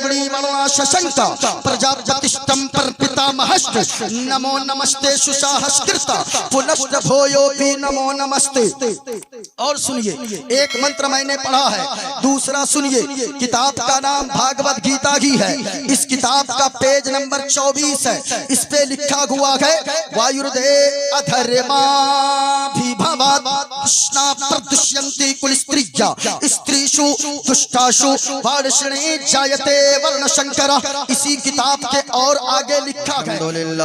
मुगणी वर्णा शशंक प्रजापतिष्ठं पर पितामहश्च नमो नमस्ते सुसाहस्कृत पुनश्च भूयोऽपि नमो नमस्ते। और सुनिए, एक मंत्र मैंने पढ़ा है, दूसरा सुनिए। किताब का नाम भागवत गीता ही है। इस किताब का पेज नंबर 24 है। इस पे लिखा हुआ है वायुर्दे अधर्माभिभवात् कृष्णा प्रदुष्यन्ति कुलस्त्रिया स्त्रीषु दुष्टाषु वार्ष्णे जायते वर्णशंकरः। इसी किताब के और आगे लिखा है अल्हम्दुलिल्लाहिल्लज़ी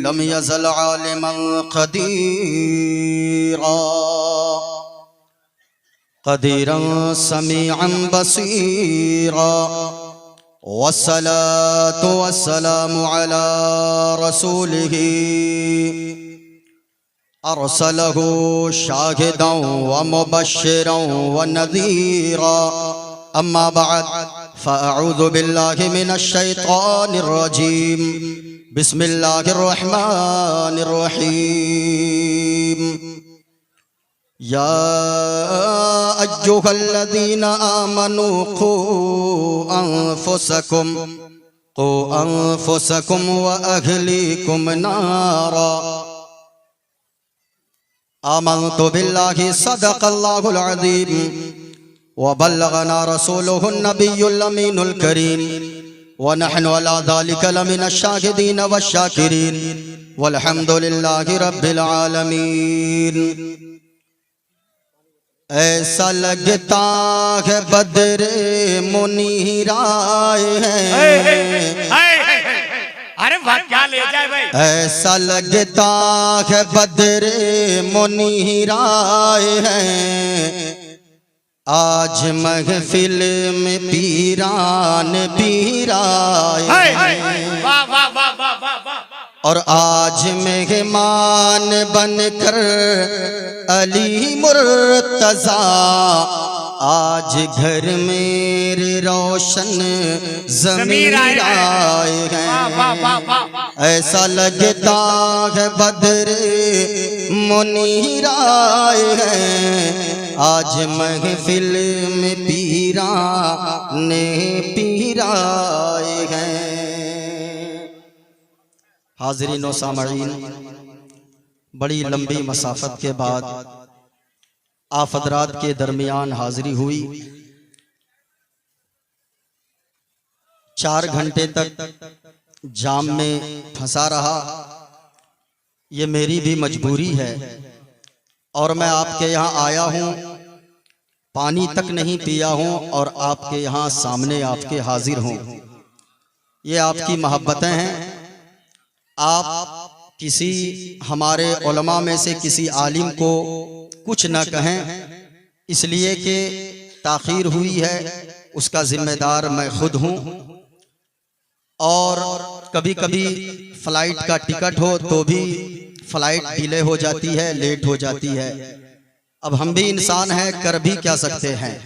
लम यज़ल आलिमन क़दीरन समीअन बसीरा वस्सलातु वस्सलामु अला रसूलिही अरसलहु शाहिदन व मुबश्शिरन व नज़ीरा। अम्मा बअद फ़अऊज़ु बिल्लाहि मिनश शैतानिर रजीम। बिस्मिल्लाहिर रहमानिर रहीम। या अय्युहल्लज़ीना आमनू क़ू अन्फुसकुम व अहलीकुम नारा। आमन्तु बिल्लाहि सदक़ल्लाहुल अज़ीम व बल्लगना रसूलुहुन नबियुल अमीनुल करीम व नहनु अला ज़ालिका लमिनश शाहिदीन वश्शाकिरीन वल्हम्दुलिल्लाहि रब्बिल आलमीन। ऐसा लगता है बदरे मुनीराए हैं। अरे वाह, क्या ले जाए भाई। ऐसा लगता है बदरे मुनीराए हैं। आज महफिल में पीरान पीराए हैं। वाह वाह वाह वाह वाह वाह। और आज मेहमान बनकर अली मुर्तजा आज घर मेरे रोशन ज़मीर आए हैं। ऐसा लगता है बदरे मुनीर आए हैं। आज महफिल में पीराए हैं। हाज़रीन व सामईन, बड़ी लंबी मसाफत के बाद आप हज़रात के दरमियान हाज़िरी हुई। 4 घंटे तक जाम में फंसा रहा। ये मेरी भी मजबूरी है और मैं आपके यहाँ आया हूँ, पानी तक नहीं पिया हूँ और आपके यहाँ सामने आपके हाजिर हूँ। ये आपकी मोहब्बतें हैं। आप किसी हमारे उलमा में से किसी आलिम को कुछ न कहें, इसलिए कि ताख़ीर हुई है, उसका जिम्मेदार मैं खुद हूँ। और कभी कभी फ़्लाइट का टिकट हो तो भी फ़्लाइट डिले हो जाती है, लेट हो जाती है। अब हम भी इंसान हैं, कर भी क्या सकते हैं।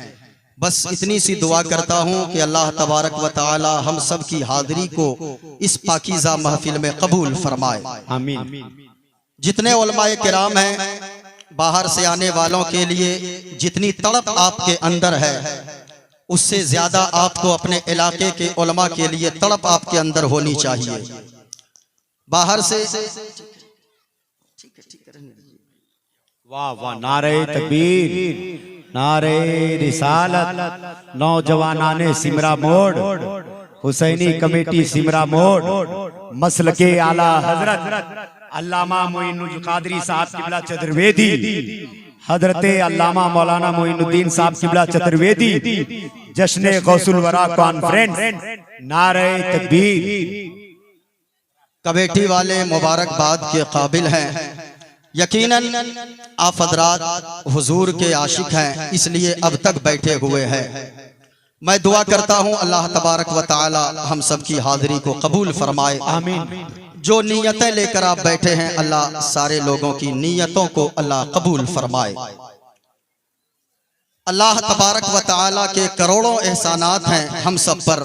बस इतनी सी दुआ करता हूँ कि अल्लाह तबारक व तआला हम सब की हाज़िरी को इस पाकीज़ा महफिल में कबूल फरमाए। आमीन। जितने उलमाए किराम हैं, बाहर से आने वालों के लिए जितनी तड़प आपके अंदर है, उससे ज्यादा आपको अपने इलाके के उलमा के लिए तड़प आपके अंदर होनी चाहिए। बाहर से वाह वाह, नारे तकबीर, नारे रिसालत, नौजवानाने सिमरा मोड़, हुसैनी कमेटी सिमरा मोड़, मसल के आला हजरत अल्लामा मोइनुल कादरी साहब किबला चतुर्वेदी, हजरते अल्लामा मौलाना मोइनुद्दीन साहब किबला चतुर्वेदी, जश्न गौसुल वरा कॉन्फ्रेंस, नारे तकबीर। कमेटी वाले मुबारकबाद के काबिल हैं। यकीनन आप हज़रात हुजूर के आशिक हैं, इसलिए अब तक बैठे हुए हैं। मैं दुआ करता हूं अल्लाह तबारक व तआला हम सब की हाज़िरी को कबूल फरमाए। आमीन। जो नीयतें लेकर आप बैठे हैं, अल्लाह सारे लोगों की नीयतों को अल्लाह कबूल फरमाए। अल्लाह तबारक व तआला के करोड़ों एहसानात हैं हम सब पर।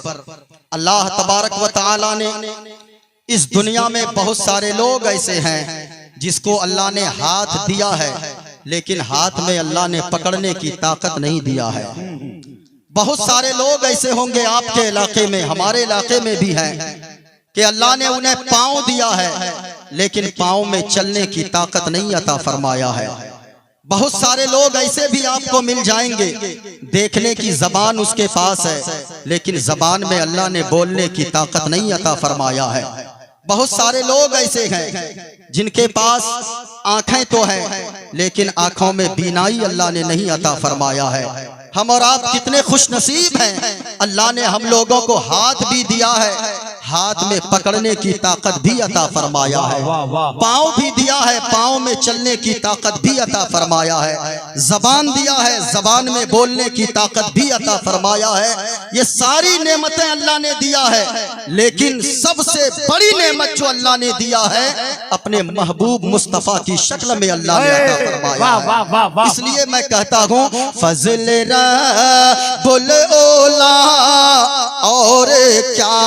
अल्लाह तबारक व तआला ने इस दुनिया में बहुत सारे लोग ऐसे हैं जिसको अल्लाह ने हाथ दिया है, लेकिन हाथ में अल्लाह ने पकड़ने की ताकत नहीं दिया है। बहुत सारे लोग ऐसे होंगे आपके इलाके में, हमारे इलाके में भी हैं कि अल्लाह ने उन्हें पाँव दिया है लेकिन पाँव में चलने की ताकत नहीं अता फरमाया है। बहुत सारे लोग ऐसे भी आपको मिल जाएंगे, देखने की जबान उसके पास है लेकिन जबान में अल्लाह ने बोलने की ताकत नहीं अता फरमाया है। बहुत सारे लोग ऐसे हैं जिनके पास आंखें तो हैं लेकिन आंखों में बीनाई अल्लाह ने नहीं अता फरमाया है। हम और आप कितने खुश नसीब हैं, अल्लाह ने हम लोगों को हाथ भी दिया है, हाथ में पकड़ने की ताकत भी अता फरमाया है, पाँव भी दिया है, पाँव में चलने की ताकत भी अता फरमाया है, जबान दिया है, जबान में बोलने की ताकत भी अता फरमाया है। ये सारी नेमतें अल्लाह ने दिया है, लेकिन सबसे बड़ी नेमत जो अल्लाह ने दिया है अपने महबूब मुस्तफा की शक्ल में अल्लाह ने अता फरमाया है। इसलिए मैं कहता हूँ फजल रब्बुल औला और क्या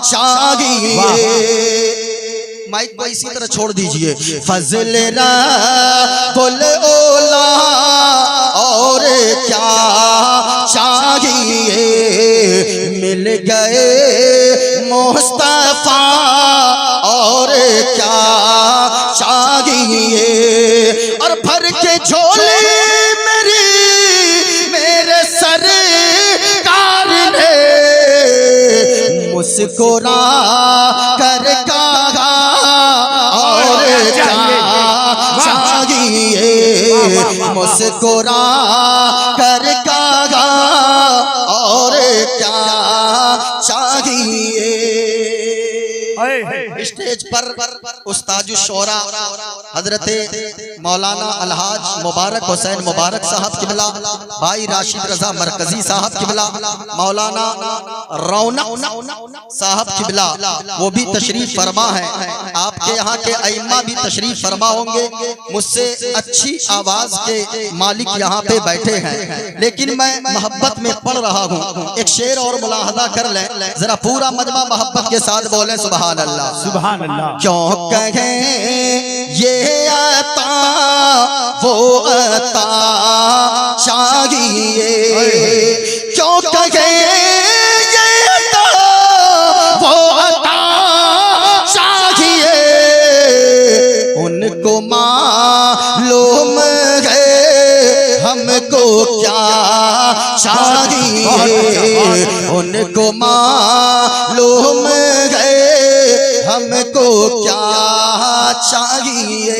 चाहिए। माइक को इसी तरह छोड़ दीजिए। फजल रब्बुल औला और क्या चाहिए, मिल गए मुस्तफा और क्या चाहिए। और भर के झोले मेरी मेरे सरकार ने मुस्कुरा कर कहा और क्या चाहिए, मुस्कुरा कर कहा और क्या चाहिए। स्टेज पर उस्ताद शोरा हजरत मौलाना अलहाज मुबारक हुसैन मुबारक साहब किबला, भाई राशिद रजा मरकजी साहब किबला, मौलाना रौनक साहब किबला वो भी तशरीफ फरमा है। आपके यहाँ के अइम्मा भी तशरीफ फरमा होंगे। मुझसे अच्छी आवाज के मालिक यहाँ पे बैठे हैं, लेकिन मैं मोहब्बत में पढ़ रहा हूँ। एक शेर और मुलाहजा कर लें, जरा पूरा मजमा मोहब्बत के साथ बोले सुभान अल्लाह सुभान अल्लाह। क्यों कहें ये अता वो अता चाहिए, क्यों कहें ये अता वो अता चाहिए। उनको मालूम है हमको क्या चाहिए, उनको मालूम है हमको क्या चाहिए।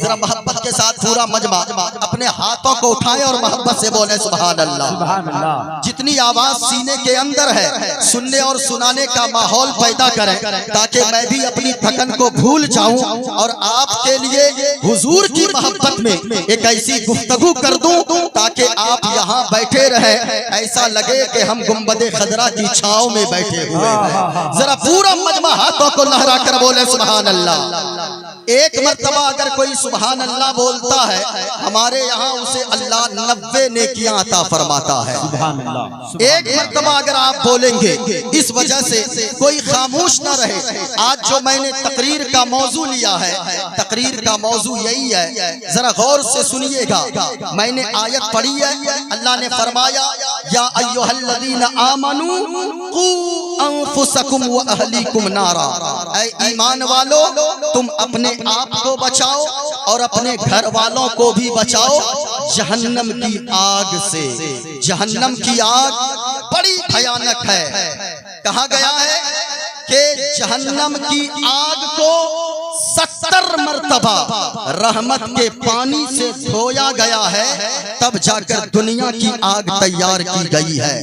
जरा मोहब्बत के साथ पूरा मजमा अपने हाथों को उठाएं और मोहब्बत से बोले सुभान अल्लाह सुभान अल्लाह। जितनी आवाज सीने के अंदर है सुनने और सुनाने का माहौल पैदा करें, ताकि मैं भी अपनी थकन को भूल जाऊं और आपके लिए हुजूर की मोहब्बत में एक ऐसी गुफ्तगू कर दूं ताकि आप यहाँ बैठे रहे, ऐसा लगे कि हम गुंबदे खजरा की छांव में बैठे हुए हैं। जरा पूरा मजमा हाथों को लहरा कर बोले सुभान अल्लाह। एक मर्तबा अगर कोई सुभान अल्लाह बोलता है, हमारे यहाँ उसे अल्लाह 90 नेकियां अता फरमाता है। सुभान अल्लाह। एक मर्तबा अगर आप बोलेंगे, इस वजह से कोई खामोश ना रहे। आज जो मैंने तकरीर का मौजू लिया है, तकरीर का मौजू यही है, जरा गौर से सुनिएगा। मैंने आयत पढ़ी है, अल्लाह ने फरमाया या अय्युहल्लज़ीना आमनू कू अनफुसकुम व अहलीकुम नारा, ऐ ईमान वालो तुम अपने आप को बचाओ और अपने घर वालों को भी बचाओ जहन्नम की आग से। जहन्नम की आग बड़ी भयानक है। कहा गया है कि जहन्नम की आग को 70 मर्तबा रहमत के पानी से धोया गया है, तब जाकर दुनिया की आग तैयार की गई है।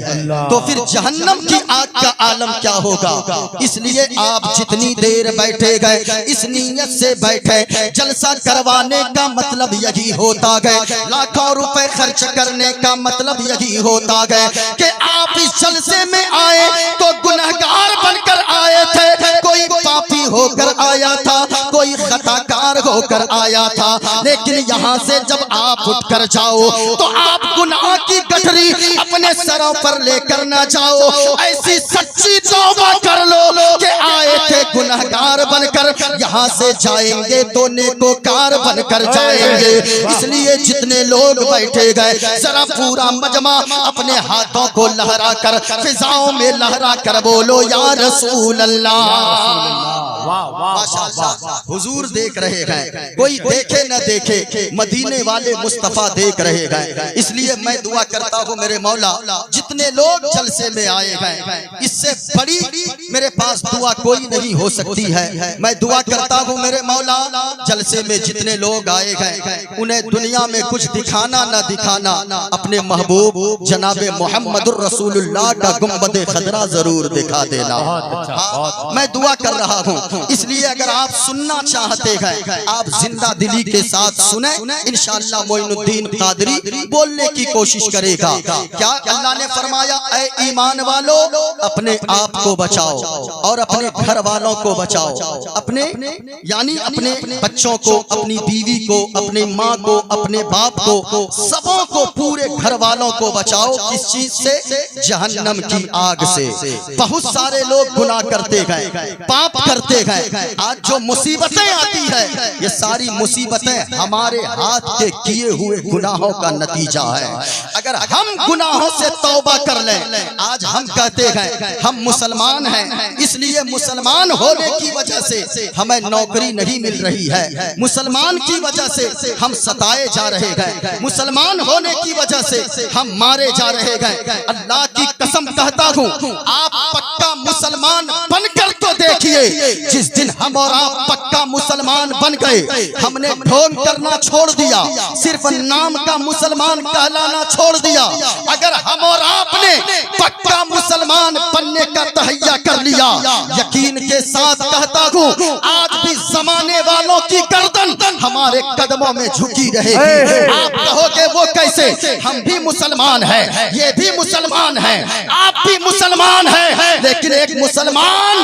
तो फिर जहन्नम की आग का आलम क्या होगा। इसलिए आप जितनी देर बैठे गए इस नीयत से बैठे, जलसा करवाने का मतलब यही होता गया, लाखों रुपए खर्च करने का मतलब यही होता गया कि आप इस जलसे में आए तो गुनहगार बनकर आए थे, कोई पापी होकर आया था, कोई खताकार होकर आया था। लेकिन यहाँ से जब आप उठकर जाओ तो आप गुनाह की गठरी अपने सरों पर लेकर ना जाओ। ऐसी सच्ची तौबा कर लो कि आए थे गुनहगार बनकर यहाँ से जाएंगे तो नेकोकार बनकर जाएंगे। इसलिए जितने लोग बैठे गए जरा पूरा मजमा अपने हाथों को लहरा कर फिजाओं में लहरा कर बोलो या रसूल अल्लाह। माशाअल्लाह, हुजूर देख रहे हैं, कोई देखे न देखे, मदीने वाले मुस्तफा देख रहे हैं। इसलिए मैं दुआ करता हूँ मेरे मौला, जितने लोग जलसे में आए हैं इससे बड़ी मेरे पास दुआ कोई नहीं हो सकती है। मैं दुआ करता हूँ मेरे मौला, जलसे में जितने लोग आए हैं उन्हें दुनिया में कुछ दिखाना न दिखाना, अपने महबूब जनाबे मोहम्मदुर रसूलुल्लाह का गुंबदे खदरा जरूर दिखा देना। हाँ, मैं दुआ कर रहा हूँ। इसलिए अगर आप सुनना चाहते हैं आप जिंदा दिली के साथ सुने, इंशाअल्लाह मोइनुद्दीन कादरी बोलने की कोशिश करेगा। क्या अल्लाह ने फरमाया, ऐ ईमान वालों अपने आप को बचाओ और अपने घर वालों को बचाओ, अपने यानी अपने बच्चों को, अपनी बीवी को, अपनी माँ को, अपने बाप को, सबों को, पूरे घर वालों को बचाओ। किस चीज से? जहन्नम की आग से। बहुत सारे लोग गुनाह करते हैं, पाप करते हैं। आज जो मुसीबतें आती है ये सारी मुसीबतें हमारे हाथ के किए हुए गुनाहों का नतीजा है। अगर हम गुनाहों से तौबा कर लें, आज हम कहते हैं हम मुसलमान हैं, इसलिए मुसलमान होने की वजह से हमें नौकरी नहीं मिल रही है, मुसलमान की वजह से हम सताए जा रहे हैं, मुसलमान होने की वजह से हम मारे जा रहे हैं। अल्लाह की कसम कहता हूँ, आप पक्का मुसलमान बनकर तो देखिए। जिस दिन हम और आप पक्का मुसलमान बन गए, हमने ढोंग करना छोड़ दिया, सिर्फ नाम का मुसलमान कहलाना छोड़ दिया, अगर हम और आपने पक्का मुसलमान बनने का तहैया कर लिया, यकीन के साथ कहता हूँ आज भी जमाने वालों की गर्दन हमारे कदमों में झुकी रहेगी। आप कहोगे वो कैसे? हम भी मुसलमान हैं, ये भी मुसलमान हैं, आप भी मुसलमान हैं, लेकिन एक मुसलमान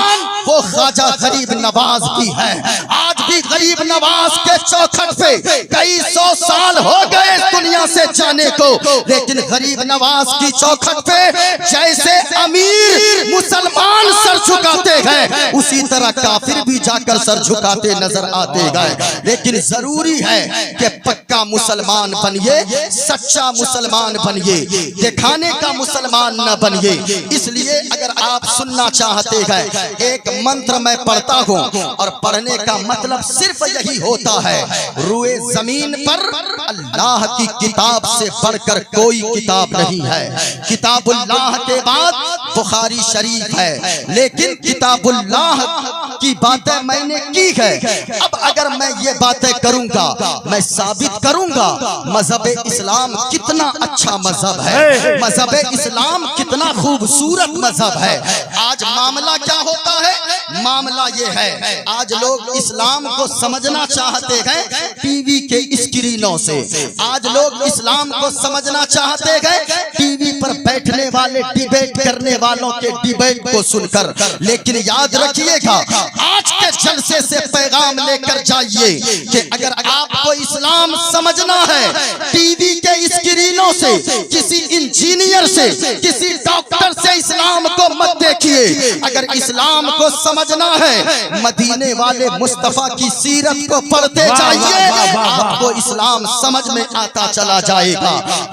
वो ख्वाजा गरीब नवाज भी है। आज भी गरीब नवाज के चौखट पे कई 100 साल हो गए दुनिया से जाने को, लेकिन गरीब नवाज की चौखट पे जैसे अमीर मुसलमान सर झुकाते हैं, उसी तरह काफिर भी जाकर सर झुकाते नजर आते गए। लेकिन जरूरी है कि पक्का मुसलमान बनिए, सच्चा मुसलमान बनिए, दिखाने का मुसलमान न बनिए। इसलिए अगर आप सुनना चाहते हैं, एक मंत्र मैं पढ़ता हूँ और पढ़ने का मतलब सिर्फ यही होता है, रुए जमीन पर अल्लाह की किताब से बढ़कर कोई किताब नहीं है। किताबुल्लाह के बाद बुखारी शरीफ है, लेकिन किताबुल्लाह की बातें मैंने की है। अब अगर मैं ये बातें करूंगा, मैं साबित करूंगा मजहब इस्लाम कितना अच्छा मजहब है, मजहब इस्लाम कितना खूबसूरत मजहब है। आज मामला क्या होता है? मामला ये है, आज लोग इस्लाम को समझना चाहते हैं टीवी के स्क्रीनों से, आज लोग इस्लाम को समझना चाहते हैं टीवी पर बैठने वाले डिबेट करने वालों के डिबेट को सुनकर। लेकिन याद रखिएगा, आज के जलसे से पैगाम लेकर जाइए कि अगर आपको इस्लाम समझना है, टीवी के स्क्रीनों से, किसी इंजीनियर से, किसी डॉक्टर से इस्लाम को मत देखिए। अगर इस्लाम को समझना है, मदीने वाले मुस्तफा की सीरत को पढ़ते जाइए, आपको इस्लाम समझ में आता चला जाएगा।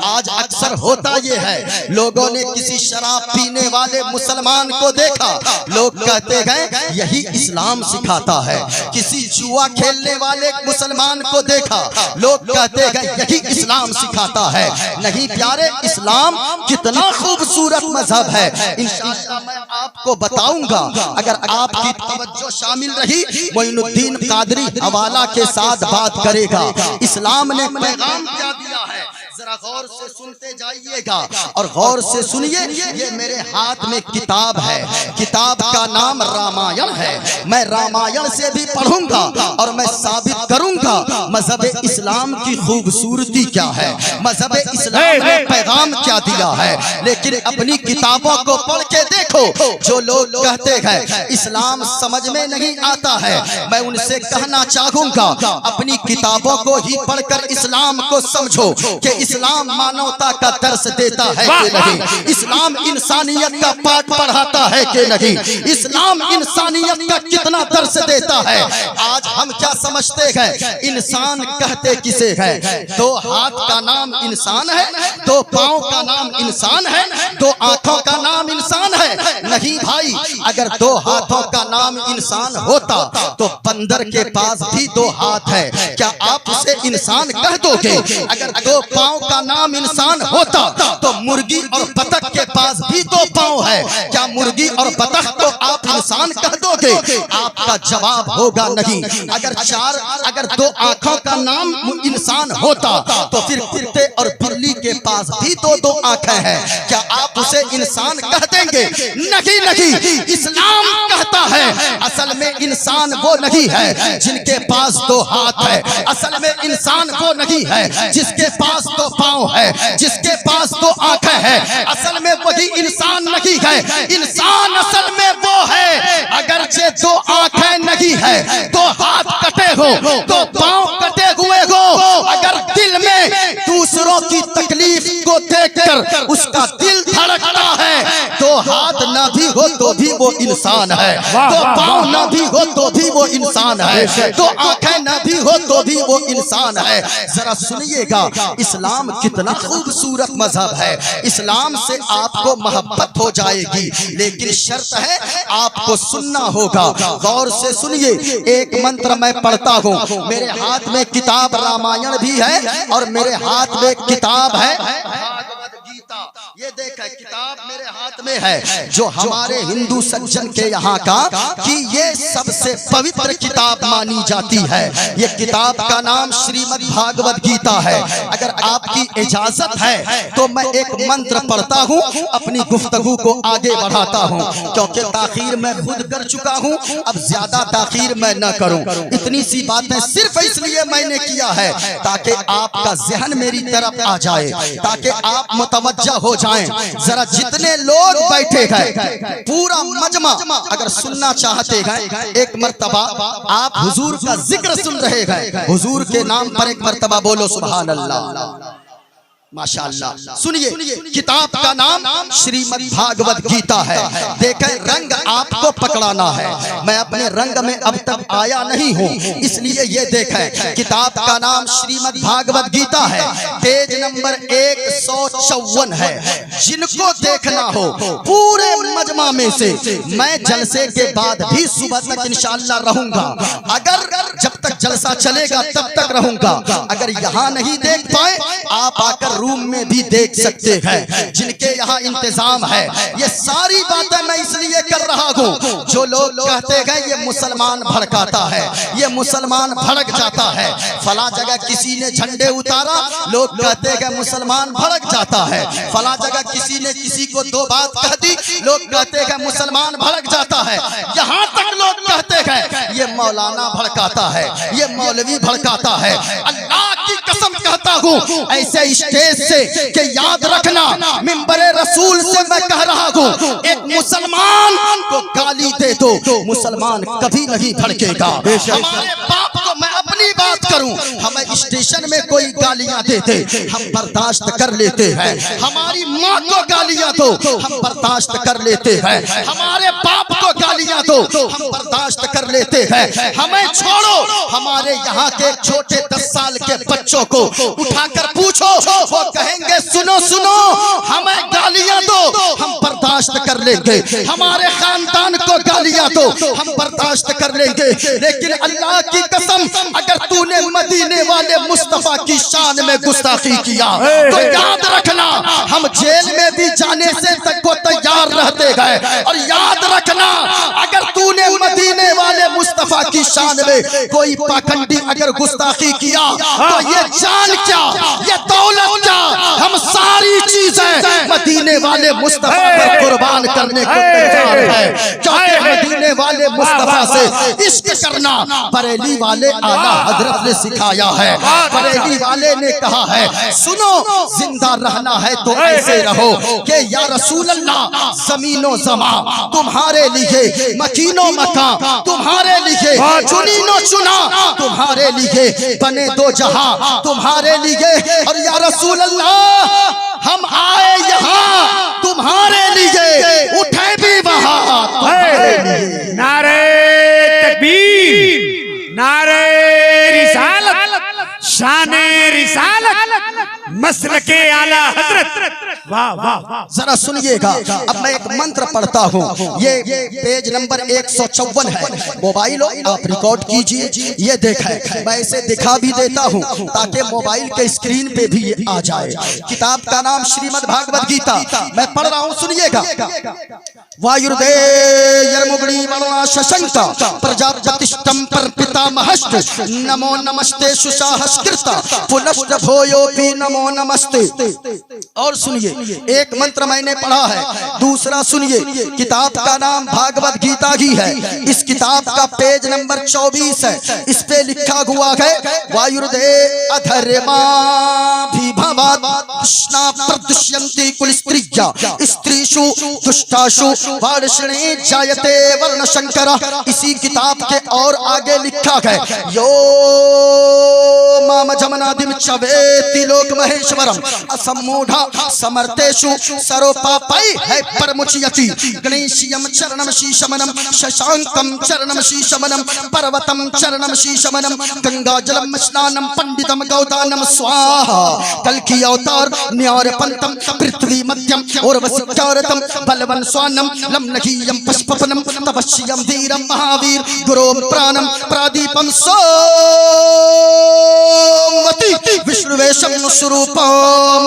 आज अक्सर होता यह है, लोगों ने किसी शराब पीने वाले मुसलमान को देखा, लोग कहते हैं यही इस्लाम सिखाता है। किसी जुआ खेलने वाले मुसलमान को देखा, लोग कहते हैं यही इस्लाम सिखाता है। नहीं प्यारे, इस्लाम कितना खूबसूरत मजहब है, इंशाअल्लाह मैं आपको बताऊंगा। अगर आपकी तवज्जो शामिल रही, मोइनुद्दीन कादरी हवाला के साथ बात करेगा। इस्लाम ने पैगाम क्या दिया है, जरा गौर से सुनते जाइएगा और गौर से सुनिए। ये मेरे हाथ में किताब है, किताब का नाम रामायण है। मैं रामायण से भी पढ़ूंगा और मैं साबित करूंगा मजहब इस्लाम की खूबसूरती क्या है, मजहब इस्लाम में पैगाम क्या क्या दिया है। लेकिन अपनी किताबों को पढ़ के देखो, जो लोग कहते हैं इस्लाम समझ में नहीं आता है, मैं उनसे कहना चाहूंगा अपनी किताबों को ही पढ़कर इस्लाम को समझो कि इस्लाम मानवता का दर्श देता है कि नहीं, इस्लाम इंसानियत का पाठ पढ़ाता है कि नहीं, इस्लाम इंसानियत का कितना दर्श देता है। आज हम क्या समझते हैं, इंसान कहते किसे है, दो हाथ का नाम इंसान है, दो पांव का नाम इंसान है, दो आंखों का नाम इंसान है। नहीं भाई, अगर दो हाथों का नाम इंसान होता तो बंदर के पास भी दो हाथ है, क्या आप उसे इंसान कह दोगे? अगर दो पांव का नाम इंसान होता तो मुर्गी और बतख के पास भी दो पांव है, क्या मुर्गी और बतख को आप इंसान कह दोगे? आपका जवाब होगा नहीं। अगर दो आंखों का नाम इंसान होता तो फिर कुत्ते और बिल्ली के पास भी दो आंखें हैं, क्या आप उसे इंसान कह देंगे? नहीं नहीं, इस्लाम कहता है असल में इंसान वो नहीं है जिनके पास दो हाथ है, असल में इंसान वो नहीं है जिसके पास दो पांव है, जिसके पास दो आंखें हैं, असल में वही इंसान नहीं है। इंसान असल में वो है अगर जे दो आंखें नहीं है, दो हाथ कटे हो, दो पांव कटे हुए हो, अगर दिल में दूसरों की तकलीफ को देखकर उसका दिल धड़कता है, दो हाथ ना भी हो तो भी वो इंसान है, दो पांव ना भी हो तो भी वो इंसान है, दो आंखें ना भी हो तो भी वो इंसान है। जरा सुनिएगा, इस्लाम कितना खूबसूरत मजहब है, इस्लाम से आपको मोहब्बत हो जाएगी, लेकिन शर्त है आपको सुनना होगा। गौर से सुनिए, एक मंत्र मैं पढ़ता हूँ, मेरे हाथ में किताब रामायण भी है और मेरे हाथ में किताब है भागवत गीता। ये देखा किताब मेरे हाथ में है, जो हमारे हिंदू सज्जन के यहाँ का कि ये सबसे पवित्र किताब मानी जाती है। ये किताब का नाम श्रीमद् भागवत गीता है। अगर आपकी इजाजत है तो मैं एक मंत्र पढ़ता हूँ, अपनी गुफ्तगू को आगे बढ़ाता हूँ, क्योंकि ताखीर मैं खुद कर चुका हूँ, अब ज्यादा ताखीर मैं न करूँ। इतनी सी बातें सिर्फ इसलिए मैंने किया है ताकि आपका जहन मेरी तरफ आ जाए, ताकि आप मुतवज्जा हो जाएं। जरा जितने लोग बैठे हैं पूरा मजमा अगर सुनना चाहते हैं, एक मर्तबा आप हुजूर का जिक्र सुन रहे हैं, हुजूर के नाम पर एक मर्तबा बोलो सुभान अल्लाह, माशाअल्लाह। सुनिए, किताब का नाम श्रीमद् भागवत गीता है। देखें, रंग आपको पकड़ाना है, मैं अपने रंग में अब तक आया नहीं हूँ, इसलिए ये देखें, किताब का नाम श्रीमद् भागवत गीता है, पेज नंबर 154 है। जिनको देखना हो पूरे मजमा में से, मैं जलसे के बाद भी सुबह तक इंशाअल्लाह रहूंगा, अगर जब तक जलसा चलेगा तब तक रहूंगा। अगर यहाँ नहीं देख पाए, आप आकर रूम में भी देख सकते हैं, जिनके यहाँ इंतजाम है। ये सारी बातें मैं इसलिए कर रहा हूँ, जो लोग कहते हैं ये मुसलमान भड़काता है, ये मुसलमान भड़क जाता है, फला जगह किसी ने झंडे उतारा, लोग कहते हैं मुसलमान भड़क जाता है, फला जगह किसी ने किसी को दो बात कह दी, लोग कहते हैं मुसलमान भड़क जाता है। यहाँ तक लोग कहते हैं ये मौलाना भड़काता है, ये मौलवी भड़काता है। अल्लाह की कसम कहता हूँ ऐसे स्टेज से कि याद रखना, मिंबरे रसूल से मैं कह रहा हूँ, एक मुसलमान को गाली दे दो, मुसलमान कभी नहीं भड़केगा। हमारे बाप को मैं अपनी बात करूं, हमें स्टेशन में कोई गालियां देते हम बर्दाश्त कर लेते हैं, हमारी माँ को गालियां दो हम बर्दाश्त कर लेते हैं, हमारे बाप को गालियां दो हम बर्दाश्त कर लेते हैं। हमें छोड़ो, हमारे यहाँ के छोटे 10 साल के बच्चों को उठाकर पूछो, वो कहेंगे सुनो सुनो हमें गालियां दो हम बर्दाश्त कर लेंगे, हमारे खानदान को गालियां दो हम बर्दाश्त कर लेंगे। लेकिन अल्लाह की कसम, अगर तूने मदीने वाले मुस्तफा की शान में गुस्ताखी किया तो याद रखना हम जेल में भी जाने से तक को तैयार रहते हैं। और याद रखना, अगर तूने मदीने वाले मुस्तफा की शान में कोई पाखंडी अगर गुस्ताखी किया तो ये जान क्या, ये दौलत क्या, हम सारी चीजें मदीने वाले मुस्तफा पर कुर्बान करने को तैयार है, क्योंकि मदीने वाले मुस्तफा से इश्क करना बरेली वाले आला हजरत ने सिखाया है। बरेली वाले ने कहा है, सुनो जिंदा रहना है तो ऐसे रहो कि या रसूल अल्लाह ज़मीनो ज़मा तुम्हारे लिए, मकीनो मकान तुम्हारे लिए, चुनीनो चुना तुम्हारे लिए, बने दो जहां तुम्हारे लिए, और या रसूल अल्लाह हम आए यहाँ तुम्हारे लिए, उठे भी वहां तुम्हारे लिए। नारे तकबीर, नारे रिसालत, शाने रिसालत, मसलके आला हजरत। वाह वाह वाह। जरा सुनिएगा, अब मैं एक मंत्र पढ़ता हूँ, ये पेज नंबर 154 है। मोबाइल आप रिकॉर्ड कीजिए, ये देखें, मैं इसे दिखा भी देता हूँ ताकि मोबाइल के स्क्रीन पे भी ये आ जाए। किताब का नाम श्रीमद् भागवत गीता, मैं पढ़ रहा हूँ, सुनिएगा। वायुर्दे यर्मुगणी मणा शशंका प्रजापतिष्टम पर पितामहश्च, नमो नमस्ते सुशाहस्कृता पुनश्च भोयोपि नमो नमस्ते। और सुनिए, एक मंत्र मैंने पढ़ा है, दूसरा सुनिए। किताब का नाम भागवत गीता ही है। इस किताब का पेज नंबर 24 है। इस पे लिखा हुआ है, वायुर्दे अधर्मा कृष्णा प्रदुष्यन्ति कुल स्त्रिया स्त्रीषु दुष्टाशु वर्षणे जायते वर्ण शंकर। इसी किताब के और आगे लिखा है, यो माम जमनादिम चवेति लोक महेश्वरम असम्मूढ़ा समर्थेषु सरोपापै है परमुच्यति। गणेशियम चरणम शीशमनम शशांकम चरणम शीशमनम पर्वतम चरणम शीशमनम गंगाजलम स्नानम पंडितम गौदानम स्वाहा। कल्कि अवतार न्यारपंतम पृथ्वी मध्यम उर्वशिकारतम बलवन स्वानम लम्नघीयम पुष्पपनम तपस्यम धीरम महावीर गुरोम प्राणम प्रादीपम सोमवती विष्णुवेशम स्वरूपम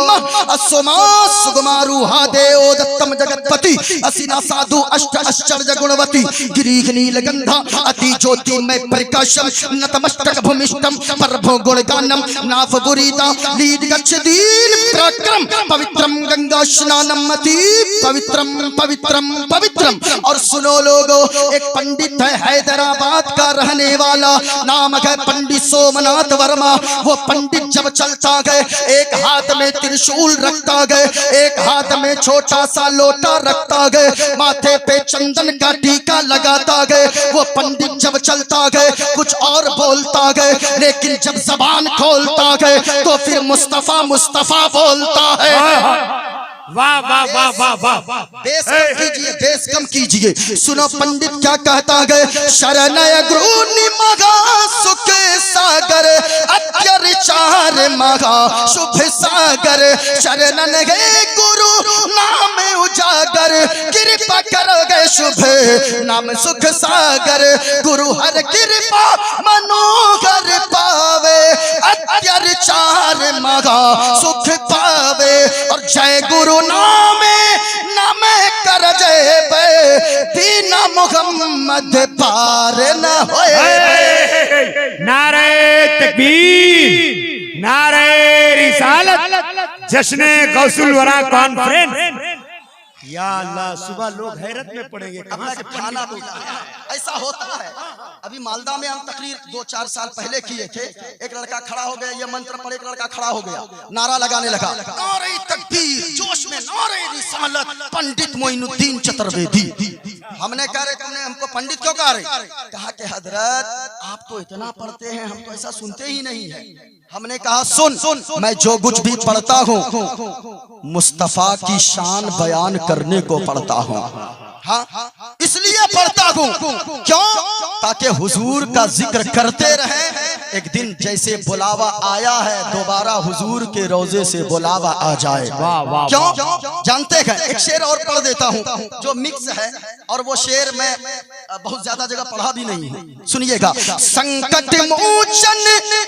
असोमा सुगमारूहा देव दत्तम जगतपति असिना साधु अष्ट आश्चर्य गुणवती गिरीह नीलगंधा अति ज्योतिर्मय प्रकाशम नतमस्तक भूमिष्ठम परभो गुणगानम नाफ बुरीता लीड गच्छदीन प्रक्रम पवित्रम गंगा स्नानम अति पवित्रम पवित्रम पवित्रम। और सुनो लोगो, एक पंडित है हैदराबाद का रहने वाला, नाम है पंडित सोमनाथ वर्मा। वो पंडित जब चलता गए, एक हाथ में त्रिशूल रखता गए, एक हाथ में छोटा सा लोटा रखता गए, माथे पे चंदन का टीका लगाता गए। वो पंडित जब चलता गए कुछ और बोलता गए, लेकिन जब जबान खोलता गए तो फिर मुस्तफा मुस्तफा बोलता है। वाह वाह वाह वाह वाह। बेस कम कीजिए, बेस कम कीजिए। सुनो पंडित क्या कहता गए, शरणय गुरु मगा सुख सागर अत्यचार मगा शुभ सागर। शरणन गए गुरु नाम उजागर, कृपा करोगे शुभ नाम सुख सागर। गुरु हर कृपा मनोहर पावे, अत्यचार मगा सुख पावे। और जय गुरु नामे नामे कर जय बिना मुहम्मद पार न होए। नारे तकबीर, नारे रिसालत, जश्न गौसुल वरा कॉन्फ्रेंस। या अल्लाह, सुबह लोग हैरत में पड़ेंगे, कहां से खाना ऐसा होता है। अभी मालदा में हम तकरीर 2-4 साल पहले किए थे। एक लड़का खड़ा हो गया, ये मंत्र पढ़े, एक लड़का खड़ा हो गया, नारा लगाने लगा, नारे तकबीर, जोश में नारे रिसालत, पंडित मोइनुद्दीन चतुर्वेदी। हमने कहा रे तुमने हमको पंडित क्यों कहा रे? कहा कि हजरत आप तो इतना पढ़ते हैं, हम तो ऐसा सुनते ही नहीं है। हमने कहा सुन, मैं जो कुछ भी पढ़ता हूँ मुस्तफा की शान बयान करने को पढ़ता हूँ। हाँ, इसलिए पढ़ता हूँ, क्यों? ताकि हुजूर का जिक्र करते रहे। एक दिन जैसे बुलावा आया है, दोबारा हुजूर के रोजे से बुलावा आ जाए। क्यों? जानते हैं, एक शेर और पढ़ देता हूँ जो मिक्स है, और वो शेर मैं बहुत ज्यादा जगह पढ़ा भी नहीं है। सुनिएगा, संकट मोचन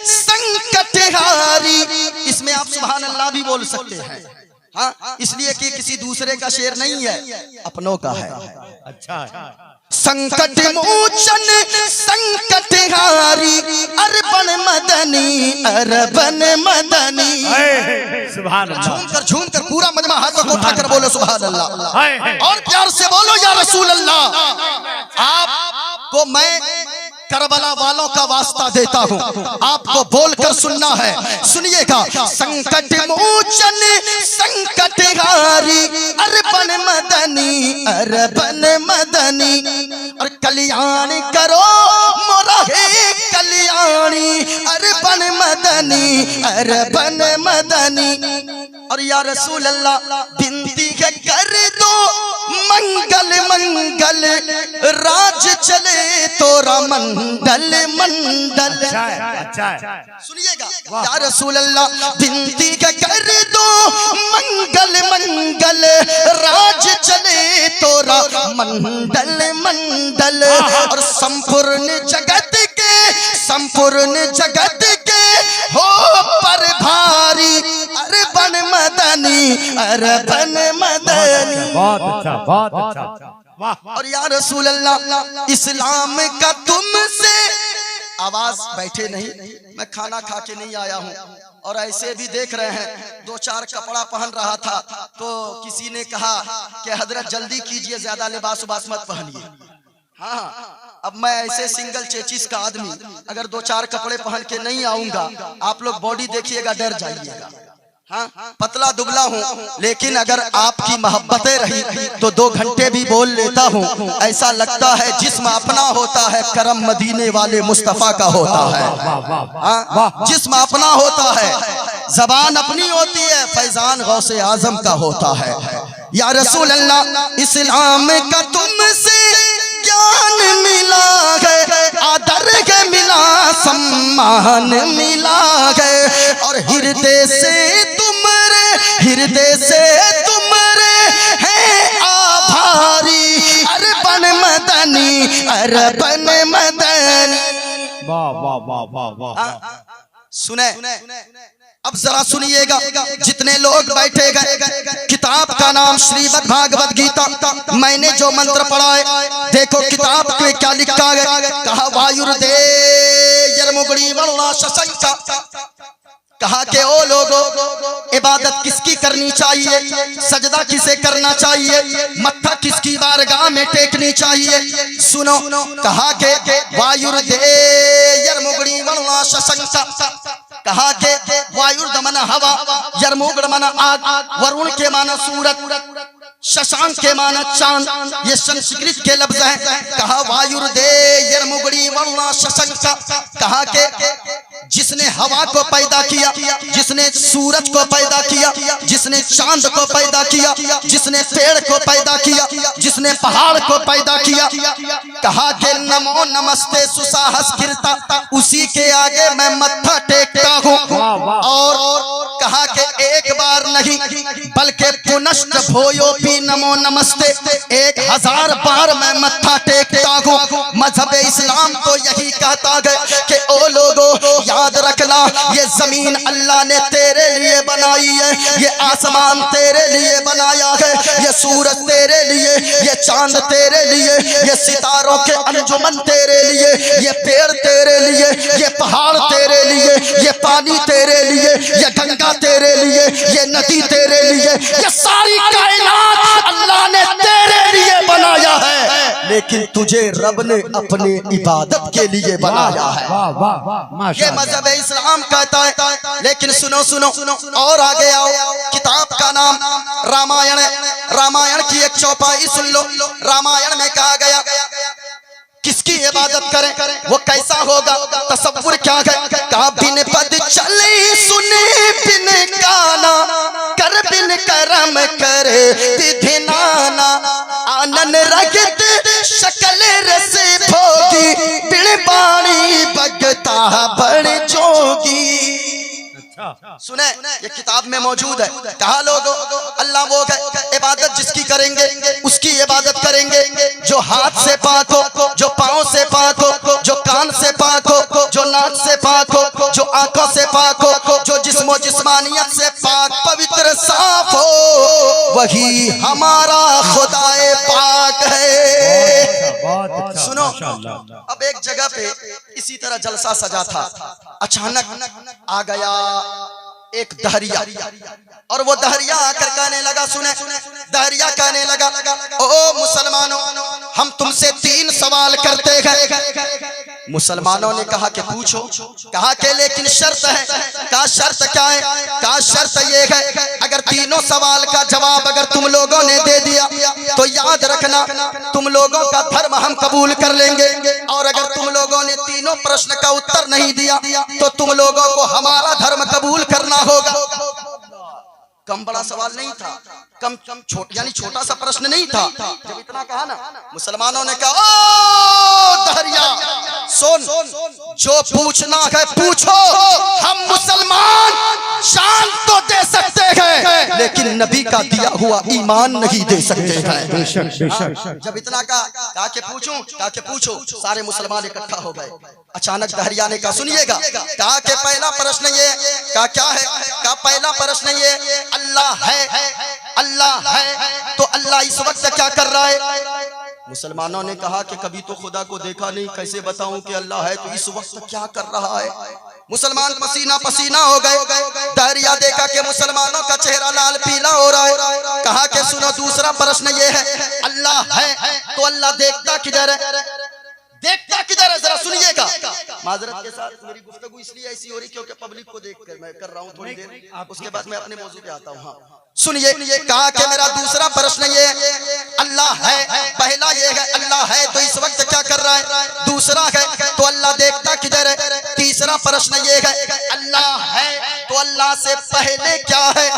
संकट हारी। इसमें आप सुभान अल्लाह भी बोल सकते हैं। हाँ, इसलिए कि किसी दूसरे का शेर नहीं है, अपनों का है। अच्छा संकट मोचन संकट हारी अरबन मदनी अरबन मदनी। सुभान अल्लाह। झूम कर पूरा मजमा हाथ को उठा कर बोलो सुभान अल्लाह, और प्यार से बोलो या रसूल अल्लाह। आपको मैं करबला वालों का वास्ता देता हूँ, आपको बोलकर सुनना है, सुनिएगा। संकट मोचन संकट हारी अरबन मदनी अरबन मदनी, और कल्याण करो मोरा हे कल्याणी अरबन मदनी अरबन मदनी। और या रसूल अल्लाह बिनती है कर दो मंगल मंगल राज चले तोरा मंडल मंडल। अच्छा सुनिएगा या रसूल अल्लाह बिनती है कर दो मंगल मंगल राज चले तोरा मंडल मंडल। और संपूर्ण जगत के हो पर भारी अरबन मदनी अरबन मदनी। बहुत अच्छा वाह। और या रसूल अल्लाह इस्लाम का तुमसे आवाज बैठे नहीं, मैं खाना खा के नहीं आया हूँ, और ऐसे भी देख रहे हैं 2-4 कपड़ा पहन रहा था तो किसी ने कहा कि हजरत जल्दी कीजिए, ज्यादा लिबास उबास मत पहनिए। हाँ, अब मैं ऐसे सिंगल चेचिस का आदमी अगर 2-4 कपड़े पहन के नहीं आऊंगा, आप लोग बॉडी देखिएगा डर जाइएगा। हाँ, पतला दुबला हूँ, लेकिन अगर आपकी मोहब्बतें रही तो 2 घंटे भी बोल लेता हूँ। ऐसा लगता है जिस्म अपना होता है, करम मदीने वाले मुस्तफा का होता है। हाँ, जिस्म अपना होता है, जबान अपनी होती है, फैजान गौसे आजम का होता है। या रसूल अल्लाह इस्लाम का तुमसे ज्ञान मिला है, आदर के मिला, सम्मान मिला है, और हृदय से तुमरे हैं आभारी अरबन मदनी अरबन मदनी। वाह वाह वाह वाह वाह। सुने, अब जरा सुनिएगा, जितने लोग बैठे गए, किताब का नाम श्रीमद् भागवत गीता। मैंने जो मंत्र पढ़ा है, देखो किताब में क्या लिखा है। कहा वायुर्देयर्मुगणी वरुणा शशंका, कहा के ओ लोगो इबादत किसकी करनी चाहिए, सजदा किसे करना चाहिए, मत्था किसकी बारगाह में टेकनी चाहिए। सुनो, कहा के वायुर्देयर्मुगणी वरुणा शशंका, कहा के वायुर्द माना हवा, यर्मुगड़ माना आग, वरुण के माना सूरज, शशांक के माना चांद, ये संस्कृत के लफ्ज हैं। कहा वायुर्देयर्मुगणी वरुणा शशंका, कहा के जिसने हवा को पैदा किया, जिसने सूरज को पैदा किया, जिसने चांद को पैदा किया, जिसने पेड़ को पैदा किया, जिसने पहाड़ को पैदा किया, कहा के नमो नमस्ते सुसाहस कीर्ता, उसी के आगे मैं मत्था टेकता हूँ। और कहा के एक बार नहीं बल्कि पुनश्च भोयोपि नमो नमस्ते, 1000 बार मैं मत्था टेकता हूँ। मजहब इस्लाम तो यही कहता है कि ओ लोगों याद रखना, ये जमीन अल्लाह ने तेरे लिए बनाई है, ये आसमान तेरे लिए बनाया है, ये सूरज तेरे लिए, ये चांद तेरे लिए, ये सितारों के अंजुमन तेरे लिए, ये पेड़ तेरे लिए, ये पहाड़ तेरे लिए, ये पानी तेरे लिए, ये गंगा तेरे लिए, ये नदी तेरे लिए, ये सारी कायनात अल्लाह ने तेरे लिए बनाया है, लेकिन तुझे रब ने अपने इबादत के लिए बनाया है। ये मजहब इस्लाम कहता है। लेकिन सुनो सुनो और आगे आओ, किताब का नाम रामायण है। रामायण की एक चौपाई सुन लो। रामायण में कहा गया किसकी इबादत करें, वो कैसा होगा, तसव्वुर क्या है। कहा बिन पद चले सुने बिन गाना, कर बिन करम करे विधि नाना, आनन रगत शकल रस भोगी, बिन बाणी बगता बड़ जोगी। सुने, ये किताब में मौजूद है। कहा लोगों अल्लाह वो है, इबादत जिसकी करेंगे उसकी इबादत करेंगे, जो हाथ से पाक हो, जो पाँव से पाक हो, जो कान से पाक हो, जो नाक से पाक हो, जो आंखों से पाक हो, जो जिस्मो जिस्मानियत से पाक पवित्र साफ हो, वही हमारा खुदाए पाक है। बहुत अच्छा, सुनो, माशाअल्लाह। अब एक जगह पे इसी तरह जलसा सजा था, अचानक आ गया एक दहरिया, और वो दहरिया आकर कहने लगा, सुने, दहरिया कहने लगा, ओ मुसलमानों, हम तुमसे 3 सवाल करते हैं। मुसलमानों ने कहा कि पूछो। कहा कि लेकिन शर्त है। कहा शर्त क्या है? कहा शर्त ये है, अगर तीनों सवाल का जवाब अगर तुम लोगों ने दे दिया तो याद रखना तुम लोगों का धर्म हम कबूल कर लेंगे, और अगर तुम लोगों ने तीनों प्रश्न का उत्तर नहीं दिया तो तुम लोगों को हमारा धर्म कबूल करना होगा। कम बड़ा सवाल नहीं था, कम यानी छोटा सा प्रश्न नहीं था। जब इतना कहा ना, मुसलमानों ने कहा, ओ दहरिया सुन, जो पूछना है पूछो, हम मुसलमान जान तो दे सकते हैं लेकिन नबी का दिया हुआ ईमान नहीं दे सकते हैं। जब इतना कहा कि पूछूं, कहा कि पूछो, सारे मुसलमान इकट्ठा हो गए। अचानक दहरिया ने कहा, सुनिएगा, कहा कि पहला प्रश्न ये, कहा क्या है? कहा पहला प्रश्न ये, अल्लाह है, अल्लाह है तो अल्लाह इस वक्त क्या कर रहा है? मुसलमानों ने कहा कि कभी तो खुदा को देखा नहीं, कैसे बताऊं कि अल्लाह है तो इस वक्त क्या कर रहा है? मुसलमान पसीना पसीना हो गए। दहरिया देखा कि मुसलमानों का चेहरा लाल पीला हो रहा है। कहा कि सुनो, दूसरा प्रश्न ये है, अल्लाह है तो अल्लाह देखता किधर है? देखता किधर है? जरा सुनिएगा। माजरत के साथ मेरी गुफ्तगू इसलिए ऐसी हो रही क्योंकि पब्लिक को देख कर मैं कर रहा हूँ थोड़ी देर, उसके बाद मैं अपने मौजू पे आता हूँ। हाँ सुनिए, कहा कि मेरा दूसरा प्रश्न ये, अल्लाह है, पहला ये है अल्लाह है तो इस वक्त क्या कर रहा है? दूसरा है तो अल्लाह देखता किधर है? तीसरा प्रश्न ये है, अल्लाह है तो अल्लाह से पहले क्या है?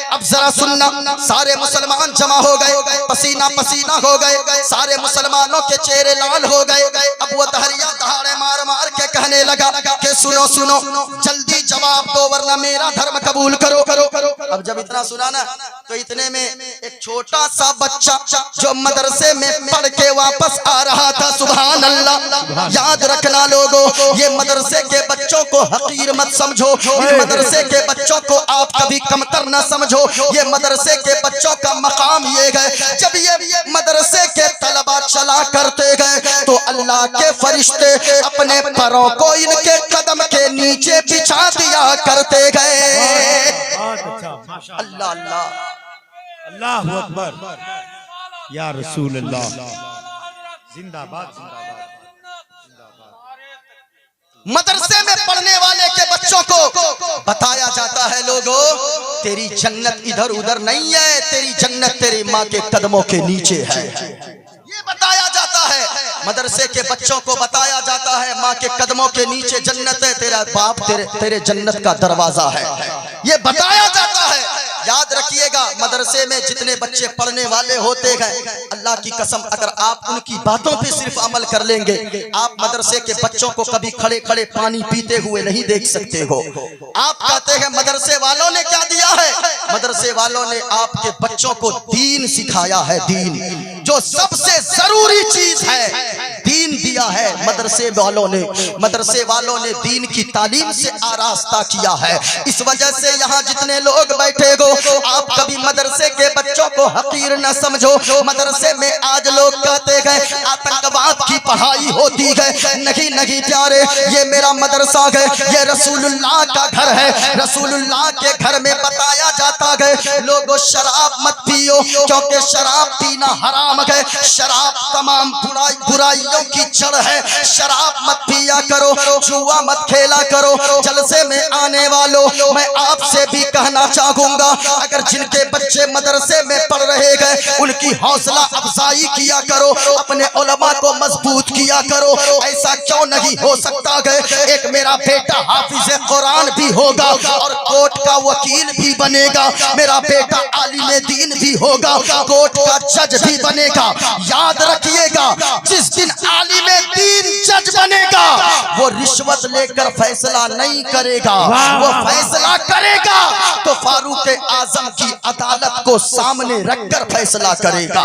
अब जरा सुनना, सारे मुसलमान जमा हो गए, पसीना पसीना हो गए, सारे मुसलमानों के चेहरे लाल हो गए। अब वो दहरिया दहाड़े मार मार के कहने लगा कि सुनो सुनो, जल्दी जवाब दो वरना मेरा धर्म कबूल करो। अब जब इतना सुना ना, तो इतने में एक छोटा सा बच्चा जो मदरसे में पढ़ के वापस आ रहा था, सुभान अल्लाह, याद रखना लोगों, ये मदरसे के बच्चों को हकीर मत समझो, इन मदरसे के बच्चों को आप कभी कमतर न समझो। ये मदरसे के बच्चों का मकाम ये है, जब ये मदरसे के तलबा चला करते गए तो अल्लाह के फरिश्ते अपने पैरों को इनके कदम के नीचे बिछा दिया करते गए। अल्लाह अल्लाह अल्लाहु अकबर, या रसूल अल्लाह, जिंदाबाद जिंदाबाद। मदरसे में पढ़ने वाले के बच्चों को बताया जाता है, लोगों तेरी जन्नत इधर उधर नहीं है, तेरी जन्नत तेरी माँ के कदमों के नीचे है। ये बताया जाता है, मदरसे के बच्चों को बताया जाता है, माँ के कदमों के नीचे जन्नत है, तेरा बाप तेरे जन्नत का दरवाजा है, ये बताया जाता है। याद रखिएगा, मदरसे में जितने बच्चे पढ़ने वाले होते हैं, अल्लाह की कसम अगर आप उनकी बातों पे सिर्फ अमल कर लेंगे, आप मदरसे के बच्चों को कभी खड़े खड़े पानी पीते हुए नहीं देख सकते हो। आप कहते हैं मदरसे वालों ने क्या दिया है? मदरसे वालों ने आपके बच्चों को दीन सिखाया है, दीन जो सबसे जरूरी चीज है, दीन दिया है मदरसे वालों ने। मदरसे वालों ने दीन की तालीम से आरास्ता किया है। इस वजह से यहाँ जितने लोग बैठे हो, आप कभी मदरसे के बच्चों को हकीर न समझो। मदरसे में आज लोग कहते हैं आतंकवाद की पढ़ाई होती है, नहीं नहीं प्यारे, ये मेरा मदरसा है, ये रसूलुल्लाह का घर है। रसूलुल्लाह के घर में बताया जाता है लोगों शराब मत पियो क्योंकि शराब पीना हराम है, शराब तमाम बुराइयों की जड़ है, शराब मत पिया करो, जुआ मत खेला करो। जलसे में आने वालों, मैं आपसे भी कहना चाहूंगा, अगर जिनके बच्चे मदरसे में पढ़ रहे हैं उनकी हौसला अफजाई किया करो, अपने उलमा को मजबूत किया करो। ऐसा क्यों नहीं हो सकता है, एक मेरा बेटा हाफिज कुरान भी होगा और कोर्ट का वकील भी बनेगा, मेरा बेटा आलिम दीन भी होगा, कोर्ट का जज भी बनेगा। याद रखिएगा, जिस दिन आलिम दीन जज बनेगा वो रिश्वत लेकर फैसला नहीं करेगा, वो फैसला करेगा तो फारूक आजम की अदालत को सामने रखकर फैसला करेगा।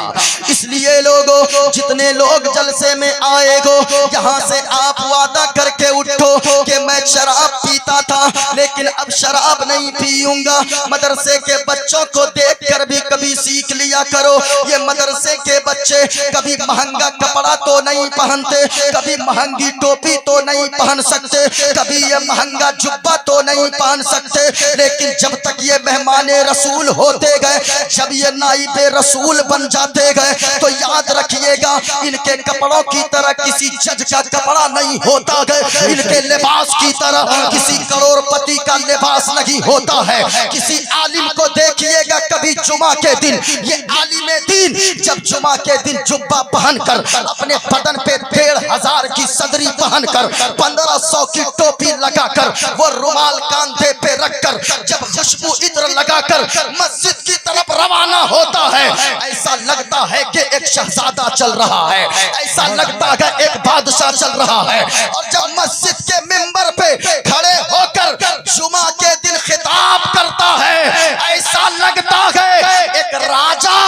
इसलिए लोगों, जितने लोग जलसे में आएगो। यहाँ से आप वादा करके उठो कि मैं शराब पीता था लेकिन अब शराब नहीं पीऊंगा। मदरसे के बच्चों को देखकर भी कभी सीख लिया करो। ये मदरसे के बच्चे कभी महंगा कपड़ा तो नहीं पहनते, कभी महंगी टोपी तो नहीं पहन सकते, कभी ये महंगा जुब्बा तो नहीं पहन सकते, लेकिन जब तक ये मेहमाने रसूल होते गए, जब ये नाइबे रसूल बन जाते गए, तो याद रखिएगा इनके कपड़ों की तरह किसी जज का कपड़ा नहीं होता है, इनके लिबास की तरह किसी करोड़पति का लिबास नहीं होता है। किसी आलिम को देखिएगा कभी जुमा के दिन, ये आलिमे दीन जब जुमा के दिन जुब्बा पहनकर अपने बदन पे 1500 की सदरी पहनकर 1500 की टोपी लगाकर वो रुमाल कांधे पे रखकर जब खुशबू इत्र लगाकर मस्जिद की तरफ रवाना होता है, ऐसा लगता है कि एक शहजादा चल रहा है, ऐसा लगता है एक बादशाह चल रहा है। और जब मस्जिद के मिंबर पे खड़े होकर जुमा के दिन खिताब करता है, ऐसा लगता है एक राजा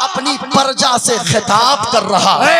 अपनी प्रजा से खिताब कर रहा है।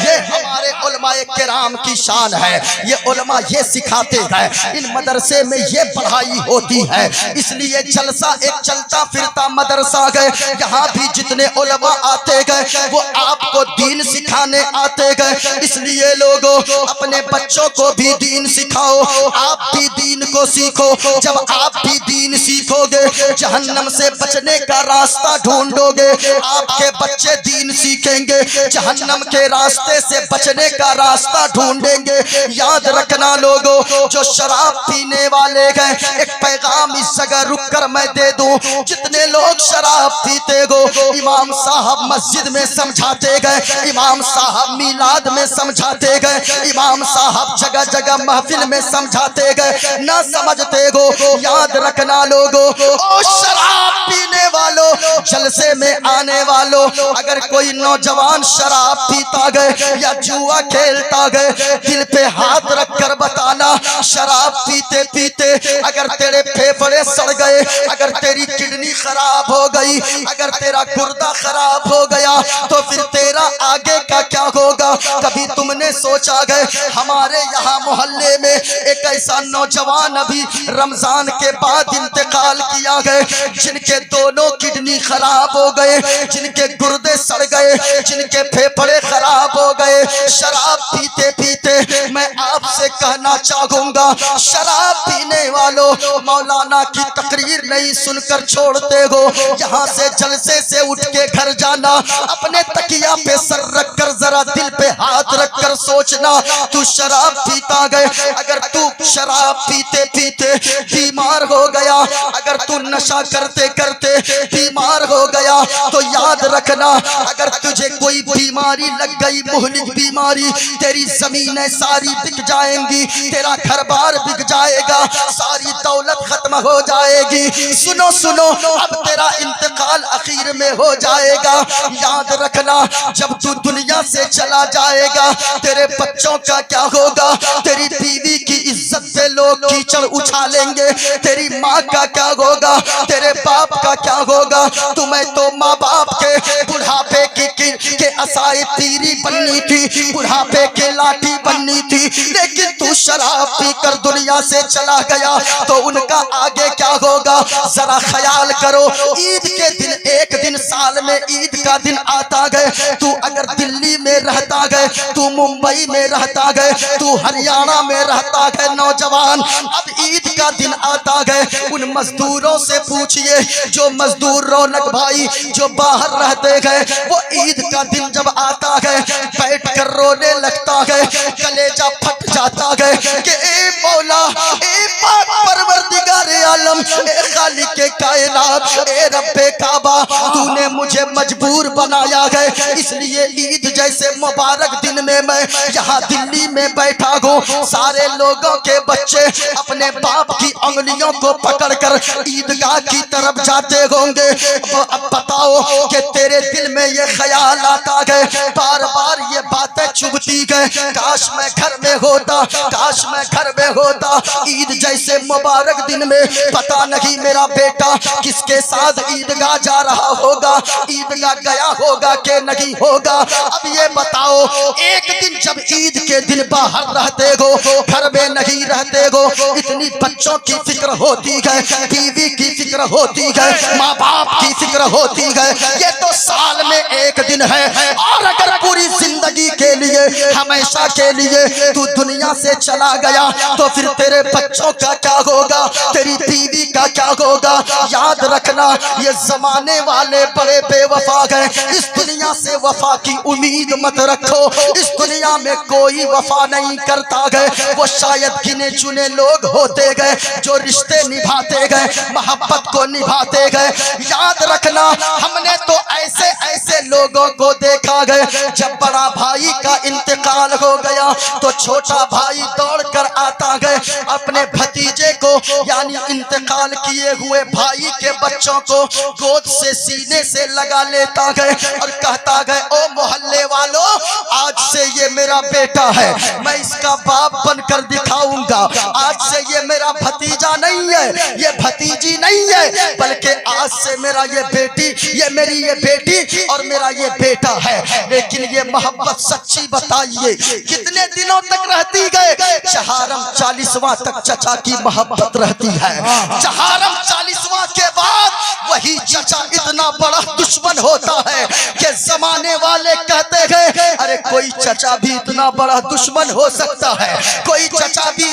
ये हमारे उलमाए किराम की शान है। ये उलमा ये सिखाते हैं, इन मदरसे में ये पढ़ाई होती है, इसलिए जलसा एक चलता फिरता मदरसा गए। यहाँ भी जितने उलमा आते गए वो आपको दीन सिखाने आते गए। इसलिए लोगों अपने बच्चों को भी दीन सिखाओ, आप भी दीन को सीखो। जब आप भी दीन सीखोगे जहन्नम से बचने का रास्ता ढूंढोगे, आपके बच्चे दीन सीखेंगे, जहन्नम के रास्ते से बचने का रास्ता ढूंढेंगे। याद रखना लोगों, जो शराब पीने वाले गए, एक पैगाम इस जगह रुककर मैं दे दूं, जितने लोग शराब पीते हो, इमाम साहब मस्जिद में समझाते गए, इमाम साहब मिलाद में समझाते गए, इमाम साहब जगह जगह महफिल में समझाते गए, ना समझते हो। याद रखना लोगों, ओ शराब पीने वालों, जलसे में आने वालों, अगर कोई नौजवान शराब पीता गए या जुआ खेलता गए, दिल पे हाथ रखकर बताना, शराब पीते पीते अगर तेरे फेफड़े सड़ गए, अगर तेरी किडनी खराब हो गई, अगर तेरा गुर्दा खराब हो गया, तो फिर तेरा आगे का क्या होगा। कभी तुमने सोचा गए हमारे यहाँ मोहल्ले में एक ऐसा नौजवान अभी रमजान के बाद इंतकाल किया गए, जिनके दोनों किडनी खराब हो गए, जिनके गुर्दे सड़ गए, जिनके फेफड़े खराब हो गए, शराब पीते पीते। मैं आपसे कहना चाहूंगा, शराब पीने वालों, मौलाना की तकरीर नहीं सुनकर छोड़ते हो, यहाँ से जलसे से उठ के घर जाना, अपने तकिया पे सर रखकर जरा दिल पे हाथ रखकर सोचना, तू शराब पीता गए, अगर तू शराब पीते पीते बीमार हो गया, अगर तू नशा करते करते बीमार हो गया, तो याद रखना, अगर तुझे कोई बीमारी लग गई, मुहलिक बीमारी, तेरी जमीनें सारी बिक जाएंगी, तेरा घर बार बिक जाएगा, सारी दौलत खत्म हो जाएगी। सुनो सुनो, अब तेरा इंतकाल आखिर में हो जाएगा। याद रखना, जब तू दुनिया से चला जाएगा, तेरे बच्चों का क्या होगा, तेरी बीवी की इज्जत पे लोग कीचड़ उछालेंगे, तेरी माँ का क्या होगा, तेरे बाप का क्या होगा। तुम्हें तो माँ बाप के बुढ़ापे के असाए तीरी बननी थी, बुढ़ापे के लाठी बननी थी, लेकिन तू शराब पीकर दुनिया से चला गया, तो उनका आगे क्या होगा। जरा ख्याल करो, ईद के दिन, एक दिन साल में ईद का दिन आता गए, तू अगर दिल्ली में रहता गए, तू मुंबई में रहता गए, तू हरियाणा में रहता गए, नौजवान अब ईद का दिन आता गए, उन मजदूरों से पूछिए, जो मजदूर रौनक भाई जो बाहर रहते गए, वो ईद का दिन जब आता गए बैठ कर रोने लगता गए, कलेजा फट जाता गए कि ए मौला, ए पाक परवरदिगार आलम, ए खालिक के कायनात, ए रब्बे काबा, तूने मुझे मजबूर बनाया गए, इसलिए ईद जैसे मुबारक दिन में मैं यहाँ दिल्ली में बैठा हूँ, सारे लोगों के बच्चे अपने बाप की उंगलियों को पकड़कर ईदगाह की तरफ जाते होंगे। अब बताओ कि तेरे दिल में ये ख्याल आता गए, बार बार ये बातें चुभती गए, काश मैं घर में होता, काश मैं घर में होता, ईद जैसे मुबारक दिन में, पता नहीं मेरा मेरा बेटा किसके साथ ईदगाह जा रहा होगा, ईदगाह गया होगा कि नहीं होगा। अब ये बताओ, एक दिन जब ईद के दिन बाहर रहते हो, घर में नहीं रहते हो, इतनी बच्चों की फिक्र होती है, बीवी की फिक्र होती है, माँ बाप की फिक्र होती है। ये तो साल में एक दिन है, और अगर पूरी जिंदगी के लिए, हमेशा के लिए तू दुनिया से चला गया तो फिर तेरे बच्चों का क्या होगा, तेरी बीवी का क्या होगा। याद रखना, ये जमाने वाले बड़े बेवफा गए। इस दुनिया से वफा की उम्मीद मत रखो, इस दुनिया में कोई वफा नहीं करता गए। वो शायद गिने चुने लोग होते गए जो रिश्ते निभाते गए, मोहब्बत को निभाते गए। याद रखना, हमने तो ऐसे ऐसे लोगों को देखा गए, जब बड़ा भाई का इंतकाल हो गया तो छोटा भाई दौड़कर आता गए, अपने भतीजे को यानी इंतकाल किए हुए भाई के बच्चों को गोद से सीने से लगा लेता गए और कहता गए, ओ मोहल्ले वालों, आज से ये मेरा बेटा है, मैं इसका बाप बनकर दिखाऊंगा। आज से ये मेरा भतीजा नहीं है, ये भतीजी नहीं है, बल्कि आज से मेरा ये बेटी, ये मेरी ये बेटी और मेरा ये बेटा है। लेकिन ये मोहब्बत सच्ची बताइए कितने दिनों तक रहती गए? चहारम 40वां तक चचा की मोहब्बत रहती है। चहारम 40वां के बाद वही चचा इतना बड़ा दुश्मन होता है कि जमाने वाले कहते हैं, अरे कोई चचा भी इतना बड़ा दुश्मन हो सकता है, कोई चचा भी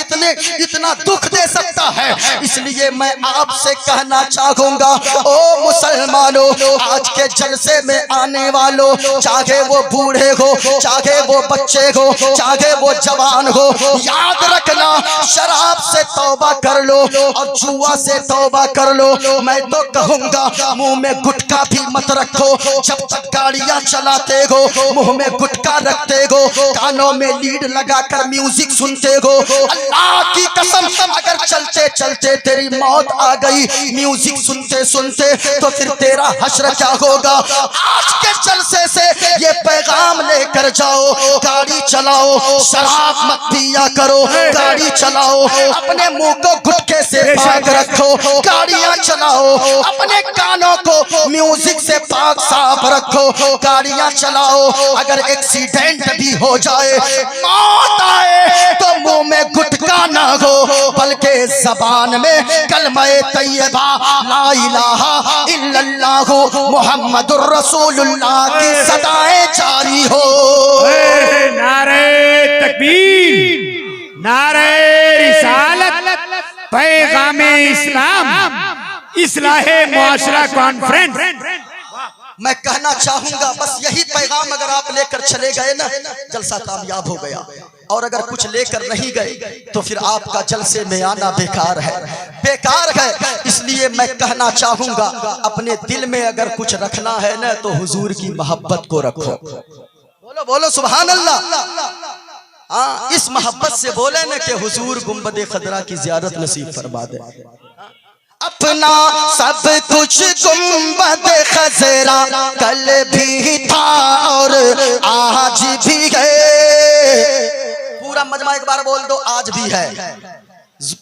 इतना दुख दे सकता है। इसलिए मैं आपसे कहना चाहूंगा, ओ मुसलमानों, आज के जलसे में आने वालों, चाहे वो बूढ़े हो, चाहे वो बच्चे हो, चाहे वो जवान हो, याद रखना, शराब से तौबा कर लो और जुआ से तौबा कर लो। मैं तो कहूंगा, मुंह में गुटखा भी मत रखो। जब तक गाड़ियां चलाते हो मुंह में गुटखा रखते हो, कानों में लीड लगाकर म्यूजिक सुनते हो, अल्लाह की कसम अगर चलते चलते तेरी मौत आ गई म्यूजिक सुनते सुनते, तो फिर तेरा हश्र क्या होगा। आज के जलसे से ये पैगाम लेकर जाओ, गाड़ी चलाओ, शराब मत पिया करो, गाड़ी चलाओ, अपने मुंह को गुटके से पाक रखो, गाड़ियां चलाओ, अपने कानों को म्यूजिक से पाक साफ रखो, गाड़ियां चलाओ। अगर एक्सीडेंट भी हो जाए, मौत आए, तो मुंह में गुटका ना हो, बल्कि जबान में कलमे तैयबा ला इलाहा इल्लल्लाहु मुहम्मदुर रसूलुल्लाह की सदाएं जारी हो। नारे तकबीर, नारे रिसालत, पैगामे इस्लाम, इस्लाहे मुआशरा कॉन्फ्रेंस। मैं कहना चाहूंगा, बस यही पैगाम अगर आप लेकर चले गए ना, जलसा कामयाब हो गया। और अगर कुछ लेकर नहीं गए तो फिर आपका जलसे में आना बेकार है, बेकार है। इसलिए मैं कहना चाहूंगा, अपने दिल में अगर कुछ रखना है ना, तो हुजूर की मोहब्बत को रखो। बोलो बोलो सुभान अल्लाह। हाँ, इस मोहब्बत से बोले ना कि हुजूर गुंबद खदरा की ज़ियारत नसीब फरमा दे। अपना सब कुछ गुंबद खजरा कल भी था और आज भी है। पूरा मजमा एक बार बोल दो, आज भी है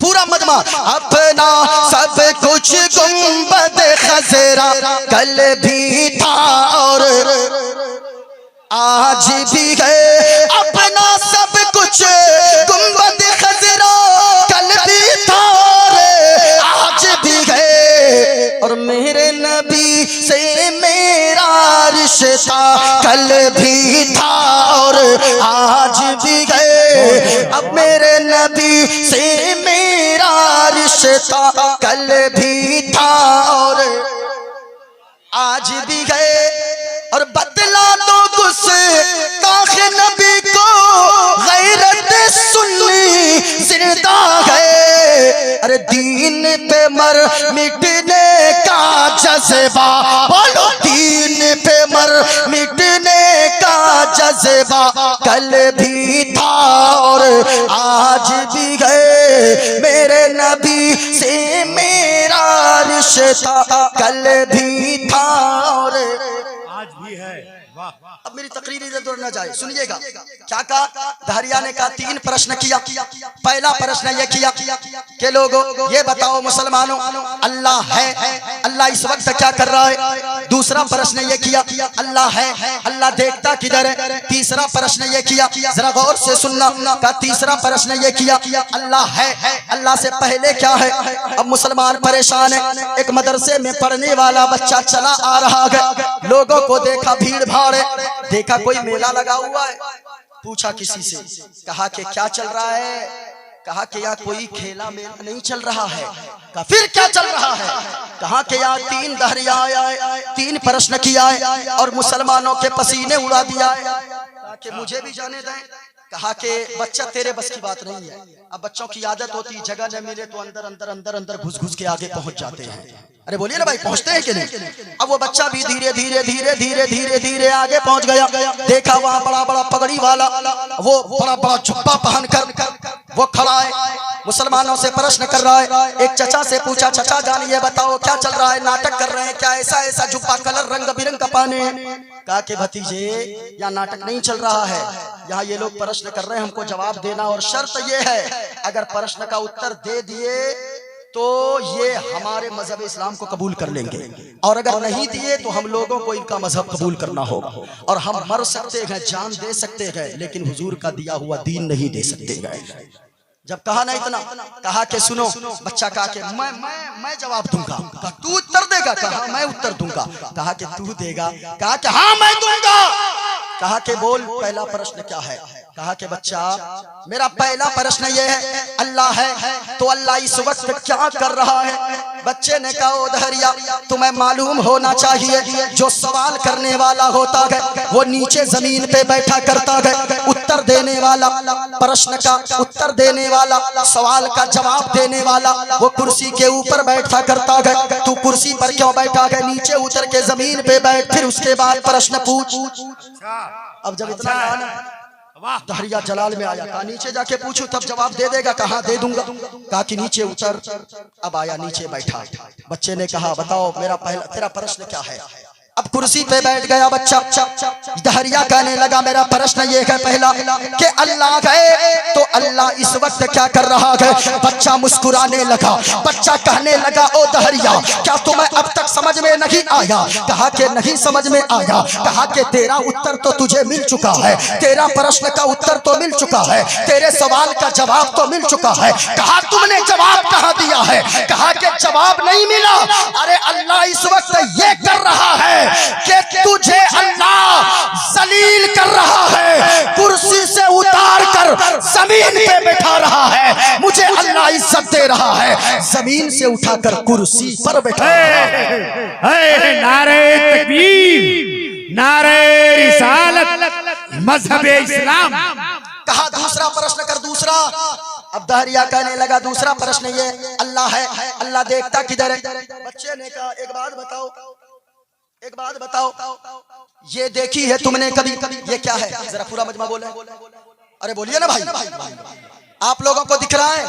पूरा मजमा। अपना सब कुछ गुंबद खजरा कल भी था और आज भी है। अपना सब कुछ गुंबद खजरा कल भी था आज भी है। और मेरे नबी से मेरा रिश्ता कल भी था और आज भी है। अब मेरे नबी से मेरा रिश्ता कल भी था और आज भी है। और बदला दो गुस्ताखे नबी को, गैरत सुन्नी जिंदा है। अरे दीन पे मर मिटने का जज्बा, बोलो दीन पे मर मिटने का जज्बा कल भी था और आज भी है। मेरे नबी से मेरा रिश्ता कल भी था और आज भी है। अब मेरी तकरीर इधर उधर न जाए, सुनिएगा क्या कहा। दहरिया ने कहा 3 प्रश्न किया। पहला प्रश्न ये किया कि लोगों ये बताओ मुसलमानों, अल्लाह है, अल्लाह इस वक्त क्या कर रहा है। दूसरा प्रश्न ये किया अल्लाह है, अल्लाह देखता किधर है। तीसरा प्रश्न ये किया, जरा गौर से सुनना, का तीसरा प्रश्न ये किया अल्लाह है, अल्लाह से पहले क्या है। अब मुसलमान परेशान है। एक मदरसे में पढ़ने वाला बच्चा चला आ रहा है, लोगों को देखा भीड़ भाड़ है, देखा कोई मेला लगा हुआ है, पूछा किसी से, कहा कि क्या चल रहा है। कहा कि यहाँ कोई खेला मेला नहीं चल रहा है। कहा फिर क्या चल रहा है। कहा कि यहाँ 3 दहरिया आया है, 3 प्रश्न किया है और मुसलमानों के पसीने उड़ा दिया है। कहा कि मुझे भी जाने दें। कहा कि बच्चा तेरे बस की बात नहीं है। अब बच्चों की आदत होती है, जगह न मिले तो अंदर अंदर अंदर अंदर घुस घुस के आगे पहुंच जाते हैं। अरे बोलिए ना भाई, पहुंचते हैं कि नहीं। अब वो बच्चा भी धीरे धीरे धीरे धीरे धीरे धीरे आगे पहुंच गया। देखा वहां बड़ा बड़ा पगड़ी वाला, वो बड़ा बड़ा जुब्बा पहनकर वो खड़ा है, मुसलमानों से प्रश्न कर रहा है। एक चचा से पूछा, चचा जान ये बताओ क्या चल रहा है, नाटक कर रहे हैं क्या, ऐसा ऐसा जुब्बा कलर रंग बिरंग का पहने। कहा कि भतीजे यहाँ नाटक नहीं चल रहा है, यहाँ ये लोग प्रश्न कर रहे हैं, हमको जवाब देना, और शर्त ये है अगर प्रश्न का उत्तर दे दिए तो ये हमारे मजहब इस्लाम को कबूल कर लेंगे, और अगर नहीं दिए तो हम लोगों को इनका मजहब कबूल करना होगा। और हम मर सकते हैं, जान दे सकते हैं, लेकिन हुजूर का दिया हुआ दीन नहीं दे सकते हैं। जब कहा ना इतना, कहा कि सुनो, बच्चा कहा कि मैं जवाब दूंगा। कहा तू उत्तर देगा। कहा मैं उत्तर दूंगा। कहा कि तू देगा। कहा कि हाँ मैं दूंगा। कहा कि बोल पहला प्रश्न क्या है। कहा कि बच्चा मेरा पहला प्रश्न ये है अल्लाह है तो अल्लाह इस वक्त क्या कर रहा है। बच्चे ने कहा ओ दहरिया तुम्हें मालूम होना चाहिए जो सवाल करने वाला होता है वो नीचे जमीन पे बैठा करता है। उत्तर देने वाला, प्रश्न का उत्तर देने वाला, सवाल का जवाब देने वाला वो कुर्सी के ऊपर बैठा करता है। तू कुर्सी पर क्यों बैठा है, नीचे उतर के जमीन पे बैठ, फिर उसके बाद प्रश्न पूछ। अब जब इतना दहरिया जलाल में आया, कहा नीचे जाके पूछू तब जवाब दे देगा। कहा दे दूंगा। कहा कि नीचे उतर। अब आया, नीचे बैठा। बच्चे ने कहा बताओ मेरा तेरा प्रश्न क्या है। अब कुर्सी पे बैठ गया बच्चा। दहरिया कहने लगा मेरा प्रश्न ये है पहला कि अल्लाह है तो अल्लाह इस वक्त क्या कर रहा है। बच्चा मुस्कुराने लगा। बच्चा कहने लगा ओ दहरिया क्या तुम्हें अब तक समझ में नहीं आया। कहा कि नहीं समझ में आया। कहा कि तेरा उत्तर तो तुझे मिल चुका है, तेरा प्रश्न का उत्तर तो मिल चुका है, तेरे सवाल का जवाब तो मिल चुका है। कहा तुमने जवाब कहाँ दिया है। कहा कि जवाब नहीं मिला। अरे अल्लाह इस वक्त ये कर रहा है कि तुझे अल्लाह जलील कर रहा है, कुर्सी से उतार कर जमीन पे बैठा रहा है। मुझे अल्लाह इज्जत दे रहा है, जमीन से उठाकर कुर्सी पर बैठा रहा है। नारे तकबीर, नारे रिसालत, मजहब इस्लाम। कहा दूसरा प्रश्न कर। दूसरा अब दहरिया कहने लगा दूसरा प्रश्न ये अल्लाह है, अल्लाह देखता किधर है। बच्चे ने कहा एक बात बताओ ये देखी है तुमने कभी। ये क्या है जरा पूरा मजमा बोले। अरे बोलिए ना भाई, आप लोगों को दिख रहा है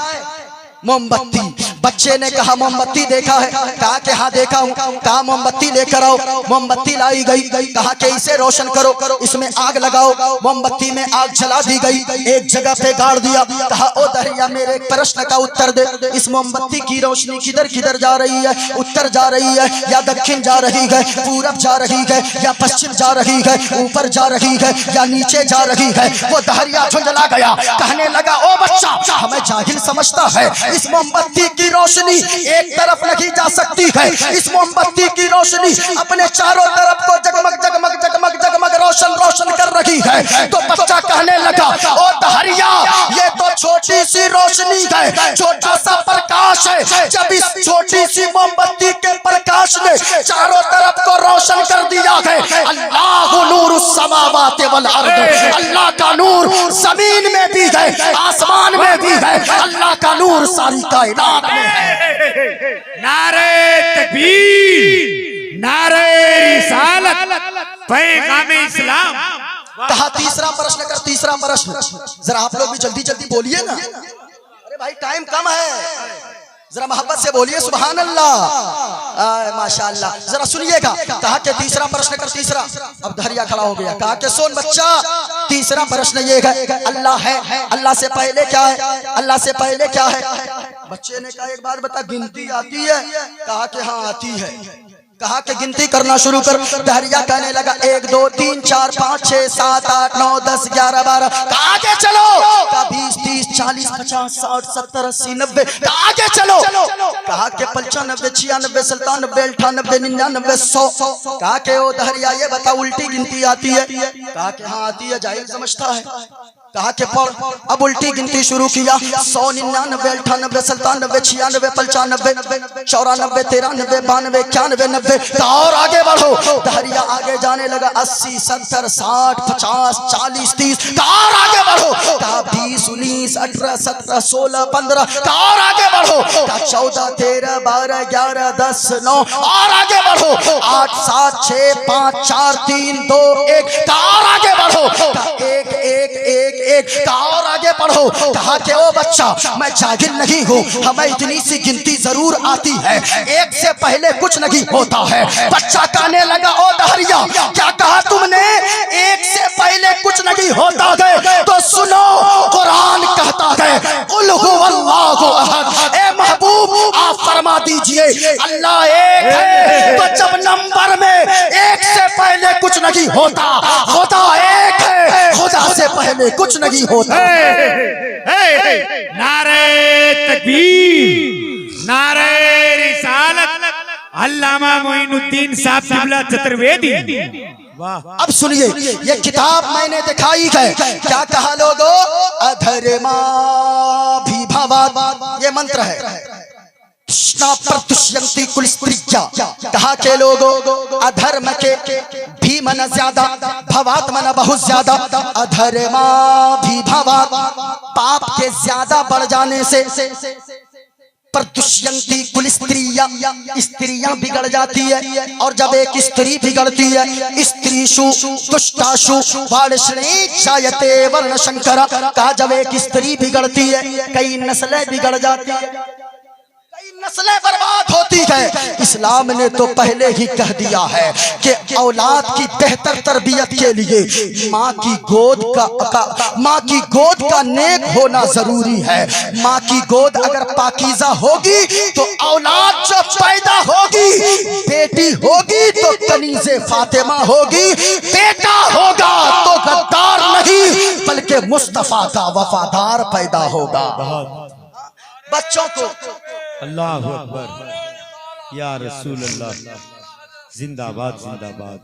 मोमबत्ती। बच्चे ने कहा मोमबत्ती देखा है। कहा कि हाँ देखा हूँ। कहा मोमबत्ती लेकर आओ। मोमबत्ती लाई गई। कहा कि इसे रोशन करो, इसमें आग लगाओ। मोमबत्ती में आग जला दी गई, एक जगह पे गाड़ दिया। कहा ओ दहरिया मेरे प्रश्न का उत्तर दे, इस मोमबत्ती की रोशनी किधर किधर जा रही है। उत्तर जा रही है या दक्षिण जा रही है, पूरब जा रही है या पश्चिम जा रही है, ऊपर जा रही है या नीचे जा रही है। वो दहरिया झुंझला गया, कहने लगा ओ बच्चा हमें जाहिल समझता है। इस मोमबत्ती की रोशनी एक तरफ नहीं जा सकती है। इस मोमबत्ती की रोशनी अपने चारों तरफ को जगमग जगमग जगमग जगमग रोशन रोशन कर रही है। तो बच्चा कहने लगा ओ दहरिया ये तो छोटी सी रोशनी है, छोटा सा प्रकाश है। जब इस छोटी सी मोमबत्ती के प्रकाश ने चारों तरफ को रोशन कर दिया है। अल्लाहु नूरुस समावाति वल अर्द, अल्लाह का नूर जमीन में भी है, आसमान में भी है। अल्लाह का नूर सारी कायनात में है। नारे तकबीर, नारे रिसालत, पैगाम इस्लाम। कहा तीसरा प्रश्न कर। तीसरा प्रश्न जरा आप लोग भी जल्दी जल्दी बोलिए ना। अरे भाई टाइम कम है। जरा मोहब्बत से बोलिए सुभान अल्लाह, माशाअल्लाह। जरा सुनिएगा, कहा कि तीसरा प्रश्न कर, तीसरा। अब धैर्य खड़ा हो गया, कहा कि सुन बच्चा, तीसरा प्रश्न ये है, अल्लाह है, अल्लाह से पहले क्या है, अल्लाह से पहले क्या है? बच्चे ने कहा एक बात बता, गिनती आती है? कहा कि हाँ आती है। कहा कि गिनती करना शुरू कर। दहरिया कहने लगा 1 2 3 4 5 6 7 8 9 10 11 12। आगे चलो। 20 30 40 50 60 70 80 90। आगे चलो। कहा कि 95 96 97 98 99 100। कहा कि ओ दहरिया ये बता उल्टी गिनती आती है? कहा कि हाँ आती है, जाहिल समझता है। कहा कि पढ़। अब उल्टी गिनती शुरू किया, 100 99 98 97 96 95 94 93 92 91 90। और आगे बढ़ो। दहरिया आगे जाने लगा 80 70 60 50 40 30। और आगे बढ़ो। कहा 20 19 18 17 16 15। और आगे बढ़ो। कहा 14 13 12 11 10 9। और आगे बढ़ो। 8 7 6 5 4 3 2 1। और आगे बढ़ो। 1 1 1 1। और आगे बढ़ो। कहा कि ओ बच्चा, मैं जाहिल नहीं हूँ, हमें इतनी सी गिनती जरूर आती है, 1 से पहले कुछ नहीं होता है। बच्चा कहने लगा ओ दहरिया, क्या कहा तुमने? 1 से पहले कुछ नहीं होता है? तो सुनो, कुरान कहता है कुल हुवल्लाहु अहद। ए महबूब, आप फरमा दीजिए अल्लाह एक है। तो जब नंबर में 1 से पहले कुछ नहीं होता, खुदा एक है, खुदा से पहले कुछ नहीं होता। नारे तकबीर, नारे रिसालत, अल्लामा मोइनुद्दीन साहब किबला चतुर्वेदी। वाह। अब सुनिए, ये किताब मैंने दिखाई है। क्या कहा लोगों? अधर्मा भी भवा, ये मंत्र है। प्रतुष्यन्ति कुल स्त्रिया। कहा के लोगों, अधर्म के भी मन ज्यादा, भवात मन बहुत ज्यादा। अधर्मा भी भवा, पाप के ज्यादा बढ़ जाने से प्रतुष्यन्ति कुल स्त्रिया, स्त्रियां बिगड़ जाती है। और जब एक स्त्री बिगड़ती है, स्त्रीषु दुष्टाशु वार्ष्णेक्षायते वर्ण शंकर। कहा जब एक स्त्री बिगड़ती है, कई नस्लें बिगड़ जाती है, नस्लें बर्बाद होती है। इस्लाम ने तो पहले ही कह दिया है कि औलाद की बेहतर तरबियत के लिए माँ की गोद का नेक होना जरूरी है। माँ की गोद अगर पाकीज़ा होगी तो औलाद जो पैदा होगी, बेटी होगी तो कनीज़े फातिमा होगी, बेटा होगा तो गद्दार नहीं बल्कि मुस्तफा का वफादार पैदा होगा। बच्चों को अल्लाहु अकबर, या रसूल अल्लाह, जिंदाबाद जिंदाबाद।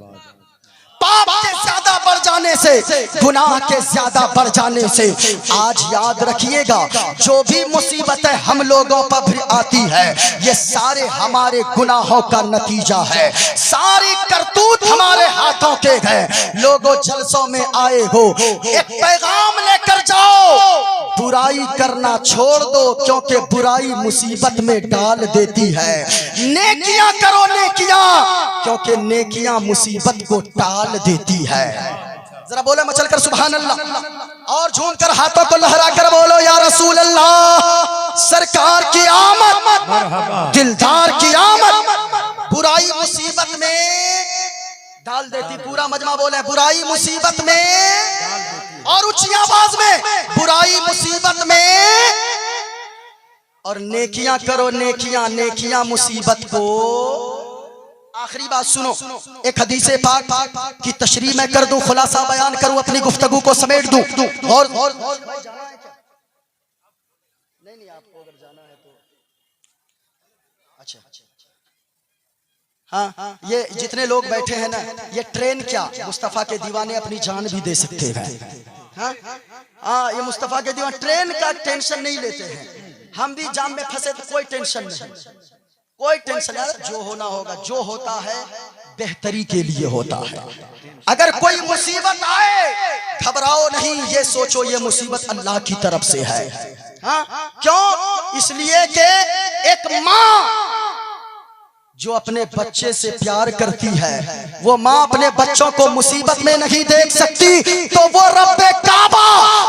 पाप के ज्यादा बढ़ जाने से, गुनाह के ज्यादा बढ़ जाने से, आज याद रखिएगा, जो भी मुसीबतें हम लोगों पर भी आती है, ये सारे हमारे गुनाहों का नतीजा है। सारी करतूत हमारे हाथों के हैं। लोगों जलसों में आए हो, एक पैगाम लेकर जाओ, बुराई करना छोड़ दो, क्योंकि बुराई मुसीबत में डाल देती है। नेकियां करो नेकियां, क्योंकि नेकियां मुसीबत को टाल देती है। जरा बोले मचल कर सुभान अल्लाह, और झूम कर हाथों को लहरा कर बोलो या रसूल अल्लाह। सरकार की आमद, दिलदार की आमद, बुराई मुसीबत में डाल देती। पूरा मजमा बोले बुराई मुसीबत में, और ऊंची आवाज में बुराई मुसीबत में, और नेकियां करो नेकियां, नेकियां मुसीबत को। आखिरी बात सुनो, एक हदीसे पाक की तशरीह मैं कर दूं, खुलासा बयान करूं, अपनी गुफ्तगू को समेट दूं। और नहीं आपको अगर जाना है तो अच्छा। हाँ, ये जितने लोग बैठे हैं ना, ये ट्रेन क्या, मुस्तफा के दीवाने अपनी जान भी दे सकते हैं। हाँ, ये मुस्तफा के दीवाने ट्रेन का टेंशन नहीं लेते हैं। हम भी जाम में फंसे तो कोई टेंशन नहीं, कोई टेंशन नहीं। जो होना होगा, जो होता है बेहतरी के लिए होता है। अगर कोई मुसीबत आए, घबराओ नहीं, ये सोचो ये मुसीबत अल्लाह की तरफ से है। हाँ, क्यों? इसलिए कि एक माँ जो अपने बच्चे से प्यार करती है, वो माँ अपने बच्चों को मुसीबत में नहीं देख सकती, तो वो रब्बे काबा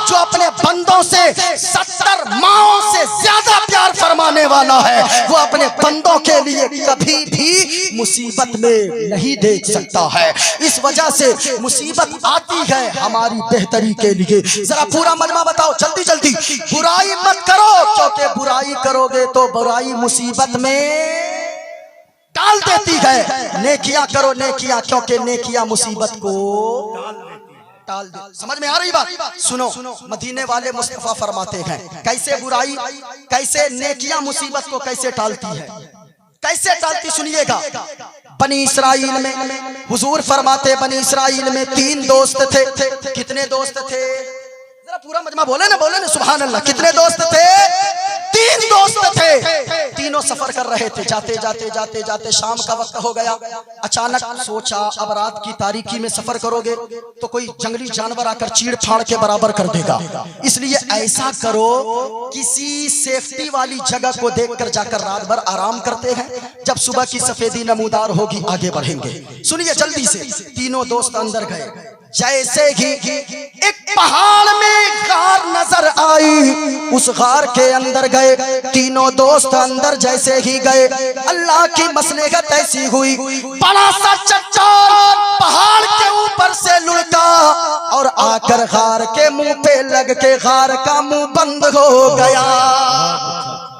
जो अपने बंदों से 70 माओं से ज्यादा प्यार फरमा फरमाने वाला है, वो अपने बंदों के लिए कभी भी मुसीबत में नहीं देख सकता है। इस वजह से मुसीबत आती है हमारी बेहतरी के लिए। जरा पूरा मजमा बताओ जल्दी जल्दी। बुराई मत करो, क्योंकि बुराई करोगे तो बुराई मुसीबत में डाल देती है। नेकियां करो नेकियां, क्योंकि नेकियां मुसीबत को टाल दे। समझ में आ रही बात? सुनो, मदीने वाले मुस्तफा फरमाते हैं कैसे बुराई, कैसे नेकियां मुसीबत को कैसे टालती है, कैसे टालती सुनिएगा। बनी इसराइल में हुजूर फरमाते, बनी इसराइल में 3 दोस्त थे। कितने दोस्त थे? जरा पूरा मजमा बोले ना सुभान अल्लाह। कितने दोस्त थे? 3 दोस्त थे। तीनों सफर कर रहे थे। जाते जाते जाते जाते शाम का वक्त हो गया। अचानक सोचा अब रात की तारीकी में सफर करोगे तो कोई जंगली जानवर आकर चीड़ फाड़ के बराबर कर देगा, इसलिए ऐसा करो किसी सेफ्टी वाली जगह को देखकर जाकर रात भर आराम करते हैं, जब सुबह की सफेदी नमूदार होगी आगे बढ़ेंगे। सुनिए जल्दी से। तीनों दोस्त अंदर गए। जैसे ही एक पहाड़ में गार नजर आई, उस गार के अंदर गए। तीनों दोस्त अंदर जैसे ही गए, अल्लाह की मसलहत ऐसी हुई, बड़ा सा चट्टान पहाड़ के ऊपर से लुढ़का और आकर गार के मुंह पे लग के गार का मुंह बंद हो गया।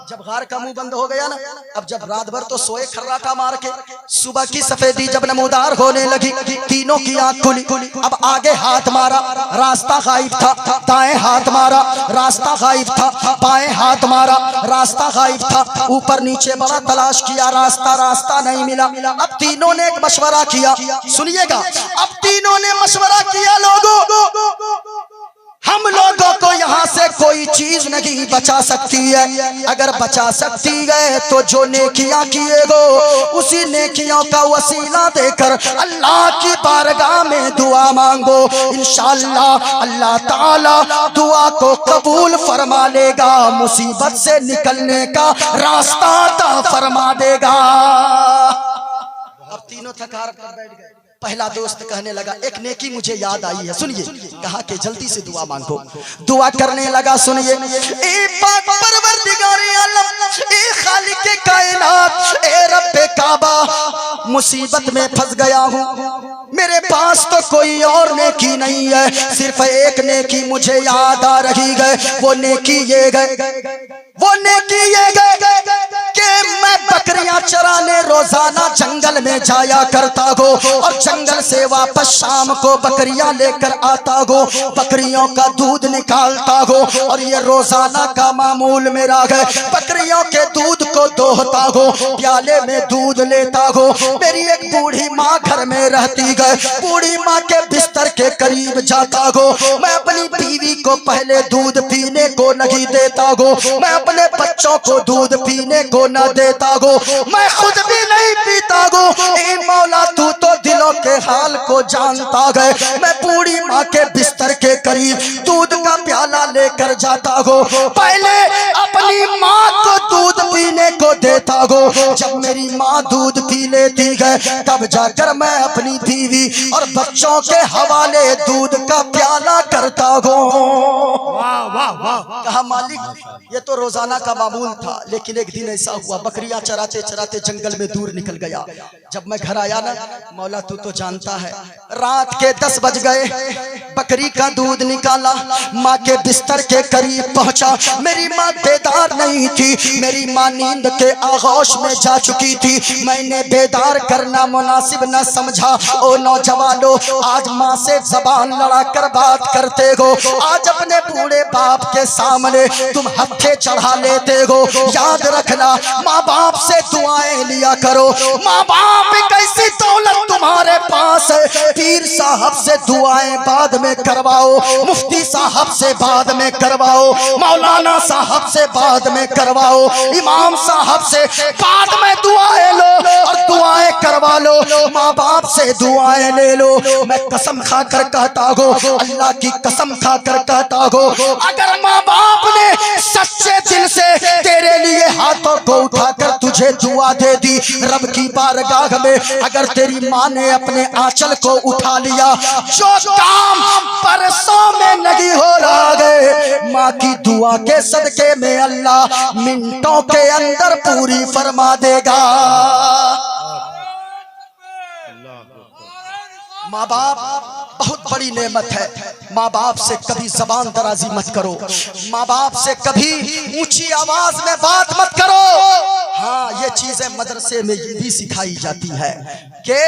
जब गार का मुंह बंद हो गया ना, अब जब रात भर तो सोए खर्राटा मार के, सुबह की सफेदी जब नमूदार होने लगी, तीनों की आंख खुली। अब आगे हाथ मारा, रास्ता गायब था। दाएं हाथ मारा, रास्ता गायब था। बाएं हाथ मारा, रास्ता गायब था। ऊपर नीचे बड़ा तलाश किया, रास्ता नहीं मिला। अब तीनों ने एक मशवरा किया, सुनिएगा। अब तीनों ने मशवरा किया, लोगों हम लोगों को यहाँ से कोई चीज नहीं बचा सकती है। अगर बचा सकती है तो जो नेकियां किए गो उसी नेकियों का वसीला देकर अल्लाह की बारगाह में दुआ मांगो। इंशाअल्लाह अल्लाह ताला दुआ को कबूल फरमा लेगा, मुसीबत से निकलने का रास्ता अता फरमा देगा। अब तीनों थकार कर बैठ गए। पहला दोस्त कहने लगा, एक नेकी मुझे याद आई है, सुनिए। कहा कि जल्दी से दुआ मांगो। दुआ करने लगा, सुनिए। ए पाक परवरदिगारे आलम, ए खालिके कायनात, ए रब्बे काबा, मुसीबत में फंस गया हूँ। मेरे पास तो कोई और नेकी नहीं है, सिर्फ एक नेकी मुझे याद आ रही है। वो नेकी ये कि मैं बकरियां चराने रोजाना जंगल में जाया करता गो और जंगल से वापस शाम को बकरियां लेकर आता गो, बकरियों का दूध निकालता गो और ये रोजाना का मामूल मेरा है। बकरियों के दूध को दोहता गो, प्याले में दूध लेता गो। मेरी एक बूढ़ी माँ घर में रहती है, बूढ़ी माँ के बिस्तर के करीब जाता गो। मैं अपनी बीवी को पहले दूध पीने को नहीं देता गो, मैं अपने बच्चों को दूध पीने को न देता गो, मैं खुद भी नहीं पीता गो। ए मौला तू तो दिलों के हाल को जानता है। मैं बूढ़ी माँ के बिस्तर के करीब दूध का प्याला लेकर जाता गो, पहले अपनी माँ को दूध पीने को देता गो। जब मेरी माँ दूध पी लेती है तब जाकर मैं अपनी बीवी और बच्चों के हवाले दूध का प्याला करता गो। वाह वाह वाह। कहा मालिक ये तो रोजाना का मामूल था, लेकिन एक दिन ऐसा हुआ बकरियां चराते चराते जंगल में दूर निकल गया। जब मैं घर आया ना, मौला तू तो जानता है, रात के 10 बज गए। बकरी का दूध निकाला, माँ के बिस्तर के करीब पहुंचा। मेरी माँ बेदार नहीं थी, मेरी माँ नींद के आगोश में जा चुकी थी। मैंने बेदार करना मुनासिब न समझा। ओ नौजवानों, आज माँ से जबान लड़ा कर बात करते हो, आज अपने बूढ़े बाप के सामने तुम हत्थे चढ़ा लेते हो। याद रखना, माँ बाप से दुआएं लिया करो। माँ बाप एक ऐसी दौलत तुम्हारे पास है, पीर साहब से दुआएं बाद में करवाओ, मुफ्ती साहब से बाद में करवाओ, मौलाना साहब से बाद में करवाओ, इमाम साहब से बाद में दुआएं लो और दुआएं करवा लो। माँ बाप से दुआएं ले लो। मैं कसम खाकर कहता हूँ, अल्लाह की कसम खाकर कहता हूँ, अगर माँ बाप ने सच्चे दिल से तेरे लिए हाथों को उठाकर तुझे तुझे दुआ दे दी रब की बारगाह में। अगर तेरी माँ ने अपने आंचल को उठा लिया, जो काम बरसों में नहीं हो रहा है, माँ की दुआ के सदके में अल्लाह मिनटों के अंदर पूरी फरमा देगा। माँ बाप बहुत बड़ी नेमत है। माँ बाप से कभी जबान दराजी मत करो, माँ बाप से कभी ऊंची आवाज में बात मत करो। हाँ, ये चीजें मदरसे में ये भी सिखाई जाती है कि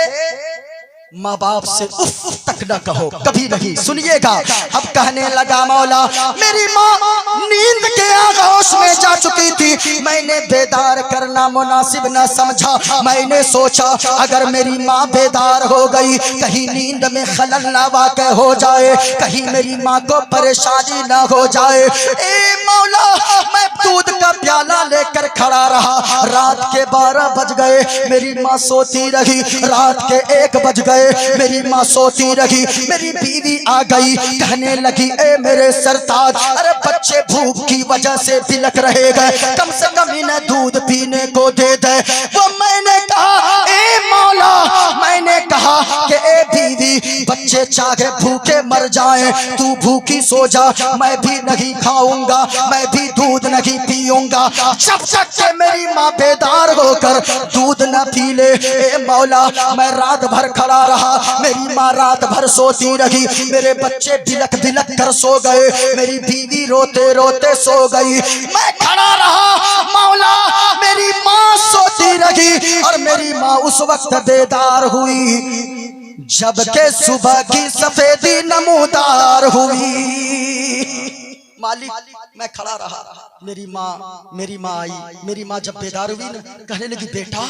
माँ बाप से उफ तक न कहो, कभी नहीं। सुनिएगा, अब कहने लगा मौला मेरी माँ नींद के आगोश में जा चुकी थी, मैंने बेदार करना मुनासिब न समझा। मैंने सोचा अगर मेरी माँ बेदार हो गई, कहीं नींद में खलल ना वाक़ हो जाए, कहीं मेरी माँ को परेशानी ना हो जाए। ए मौला, मैं दूध का प्याला लेकर खड़ा रहा। रात के 12 बज गए, मेरी माँ सोती रही। रात के 1 बज गए, मेरी माँ सोती रही। मेरी बीवी आ गई, कहने लगी ए मेरे सरताज, अरे बच्चे भूख की वजह से बिलक रहे गए, कम से कम इन्हें दूध पीने को दे दे। वो मैंने कहा ए मौला, मैंने कहा कि ए बीवी, बच्चे चाहे भूखे मर जाएं, तू भूखी सो जा, मैं भी नहीं खाऊंगा, मैं भी दूध नहीं पीऊंगा जब तक के मेरी माँ बेदार होकर दूध न पी ले। ए मौला, मैं रात भर खड़ा रहा, मेरी माँ रात भर सोती रही, मेरे बच्चे बिलक बिलक कर सो गए, मेरी बीवी रोते रोते सो गई, मैं खड़ा रहा। मौला, मेरी माँ सोती रही और मेरी माँ उस वक्त बेदार हुई जबकि सुबह की सफेदी नमूदार हुई। मालिक, मैं खड़ा रहा, मेरी माँ आई। मेरी माँ जब बेदार हुई ना, कहने लगी बेटा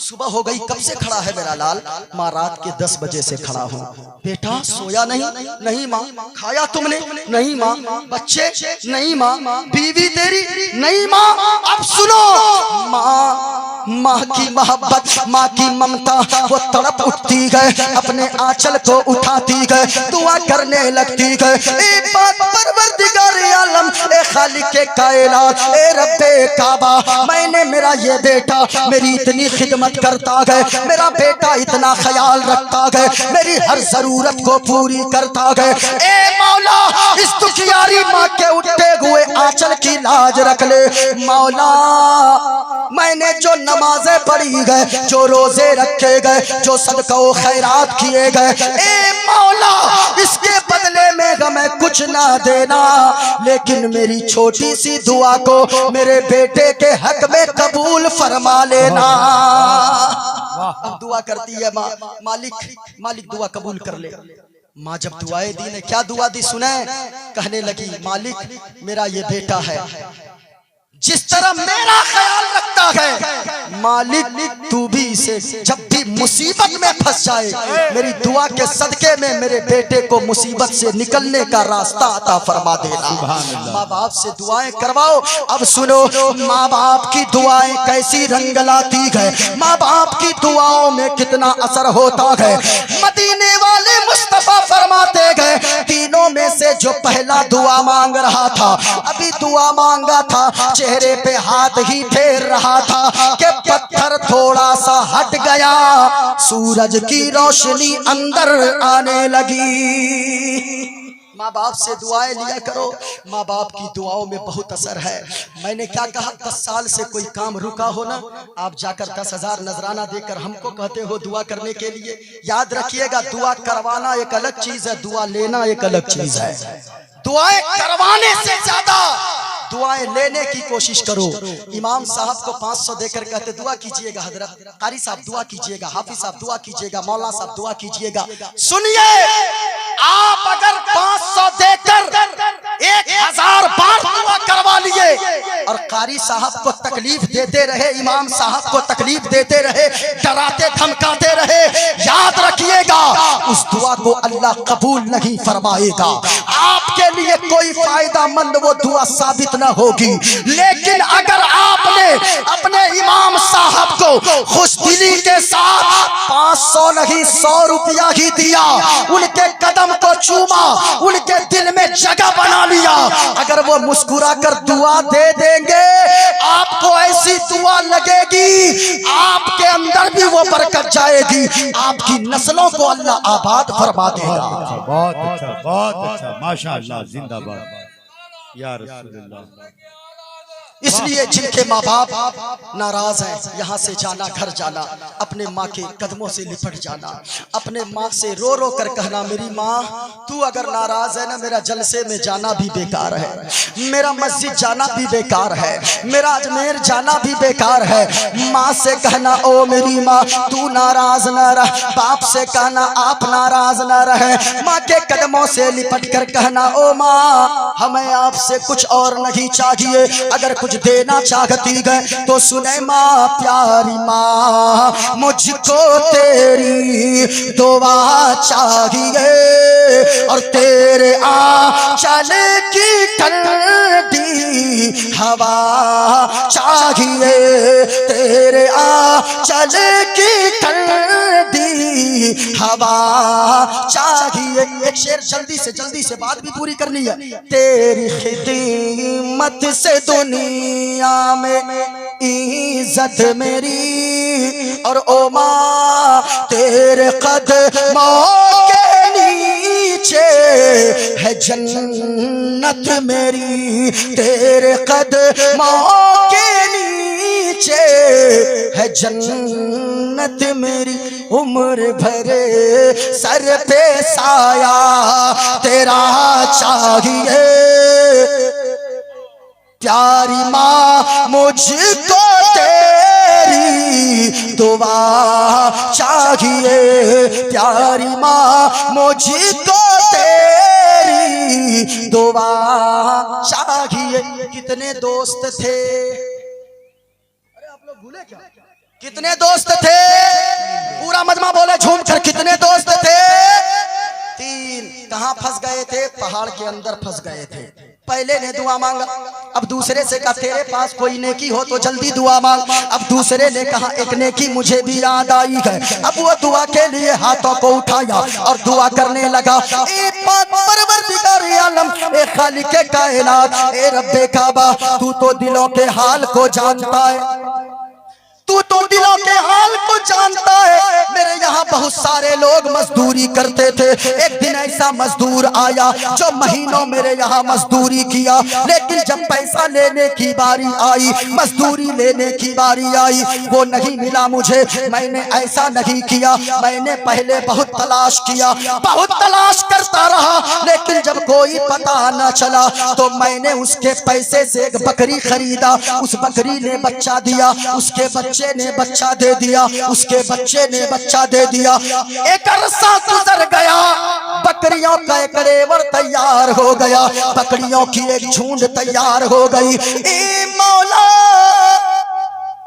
सुबह हो गई, कब से खड़ा है मेरा लाल? माँ, रात के 10 बजे से खड़ा हूँ। बेटा सोया नहीं? नहीं माँ। खाया तुमने? नहीं माँ। बच्चे? नहीं माँ। बीवी तेरी? नहीं माँ। अब सुनो, माँ की मोहब्बत, माँ की ममता, वो तड़प उठती गए, अपने आंचल को उठाती गए, दुआ करने लगती गए। ए परवरदिगार आलम, ए खालिक के कायनात, ए रब्बे काबा, मैंने मेरा ये बेटा मेरी इतनी खिदमत करता गए, मेरा बेटा इतना ख्याल रखता गए, मेरी हर जरूरत को पूरी करता गए। ए मौला, इस दुखियारी माँ के उठते हुए आंचल की लाज रख ले। मौला, मैंने जो नमाजें पढ़ी गए, जो रोजे रखे गए, जो सदका व खैरात किए गए, ए मौला, इसके बदले में हमें कुछ ना देना, लेकिन मेरी छोटी सी दुआ को मेरे बेटे के हक में कबूल फरमा लेना। अब दुआ करती है माँ, मालिक दुआ कबूल कर ले। माँ जब दुआएं दी ने, क्या दुआ दी सुने? कहने लगी मालिक, मेरा ये बेटा है, जिस तरह मेरा ख्याल रखता है, मालिक तू भी इसे जब भी मुसीबत में फंस जाए, मेरी दुआ के सदके में मेरे बेटे को मुसीबत से निकलने का रास्ता अता फरमा देना। माँ बाप से दुआएं करवाओ। अब सुनो, माँ बाप की दुआएं कैसी रंग लाती है, माँ बाप की दुआओं में कितना असर होता है। मदीने वाले मुस्तफा फरमाते गए, तीनों में से जो पहला दुआ मांग रहा था, अभी दुआ मांगा था, चेहरे पे हाथ ही फेर रहा था कि पत्थर थोड़ा सा हट गया, सूरज की रोशनी अंदर आने लगी। माँ बाप से दुआएं लिया करो, माँ बाप की दुआओं में बहुत असर है। मैंने क्या कहा, 10 साल से कोई काम रुका हो ना, आप जाकर 10,000 नजराना देकर हमको कहते हो दुआ करने के लिए। याद रखिएगा, दुआ करवाना एक अलग चीज है, दुआ लेना एक अलग चीज है। दुआएं करवाने से ज्यादा दुआएं लेने की कोशिश करो। इमाम साहब को 500 देकर कहते दुआ कीजिएगा हजरत, कारी साहब दुआ कीजिएगा, हाफिज साहब दुआ कीजिएगा, मौला साहब दुआ कीजिएगा। सुनिए, आप अगर 500 देकर 1000 बार दुआ करवा लिए और कारी साहब को तकलीफ देते रहे, इमाम साहब को तकलीफ देते रहे, डराते धमकाते रहे, याद रखिएगा उस दुआ को अल्लाह कबूल नहीं फरमाएगा। आपके लिए कोई फायदा मंद वो दुआ साबित न होगी। लेकिन अगर आपने अपने इमाम साहब को खुशदिली के साथ 500 नहीं 100 रुपया ही दिया, उनके कदम को चूमा, उनके दिल में जगह बना लिया। अगर वो मुस्कुरा कर दुआ दे देंगे, आपको ऐसी दुआ लगेगी, आपके अंदर भी वो बरकत जाएगी, आपकी नस्लों को अल्लाह आबाद फरमा देगा। बहुत अच्छा माशाअल्लाह, जिंदाबाद या रसूलुल्लाह। इसलिए जिनके माँ बाप नाराज हैं, यहाँ से जाना, घर जाना, अपने माँ के कदमों से लिपट जाना, अपने माँ से रो रो कर कहना, मेरी माँ तू अगर नाराज है ना, मेरा जलसे में जाना भी बेकार है, मेरा मस्जिद जाना भी बेकार है, मेरा अजमेर जाना भी बेकार है। माँ से कहना, ओ मेरी माँ तू नाराज न रह, बाप से कहना आप नाराज न रहे, माँ के कदमों से लिपट कर कहना, ओ माँ हमें आपसे कुछ और नहीं चाहिए, अगर कुछ देना चाहती है तो सुने माँ प्यारी माँ, मुझको तेरी दुआ चाहिए और तेरे आंचल की ठंडी हवा चाहिए, तेरे आंचल की ठंडी हवा चाहिए। एक शेर जल्दी से बात भी पूरी करनी है। तेरी खिदमत से दुनिया में इज्जत मेरी, और ओ माँ तेरे कदमों के नीचे है जन्नत मेरी, तेरे कदमों के नीचे है जन्नत मेरी, उम्र भरे सर पे साया तेरा चाहिए, प्यारी माँ मुझको तेरी दुआ चाहिए, प्यारी माँ मुझको तेरी दुआ चाहिए। कितने दोस्त थे, अरे आप लोग भूले क्या, कितने दोस्त थे, पूरा मजमा बोले झूम कर, कितने दोस्त थे? 3। कहाँ फंस गए थे? पहाड़ के अंदर फंस गए थे। पहले ने दुआ मांगा, अब दूसरे से कहा तेरे पास कोई नेकी हो तो जल्दी दुआ मांग, अब दूसरे ने कहा एक नेकी मुझे भी याद आई है, अब वो दुआ के लिए हाथों को उठाया और दुआ करने लगा। ए परवरदिगार आलम, ए खालिके कायनात, ए रब्बे काबा, तू तो दिलों के हाल को जानता है, तू तो दिलों के हाल को जानता है। मेरे यहाँ बहुत सारे लोग मजदूरी करते थे, एक दिन ऐसा मजदूर आया जो महीनों मेरे यहाँ मजदूरी किया, लेकिन जब पैसा लेने की बारी आई, मजदूरी लेने की बारी आई, वो नहीं मिला मुझे। मैंने ऐसा नहीं किया, मैंने पहले बहुत तलाश किया, बहुत तलाश करता रहा, लेकिन जब कोई पता न चला तो मैंने उसके पैसे से एक बकरी खरीदा, उस बकरी ने बच्चा दिया, उसके बच्चे ने बच्चा दे दिया, उसके बच्चे ने बच्चा दे दिया। एक अरसा गुजर गया, बकरियों का एक रेवड़ तैयार हो गया, बकरियों की एक झुंड तैयार हो गई। ए मौला,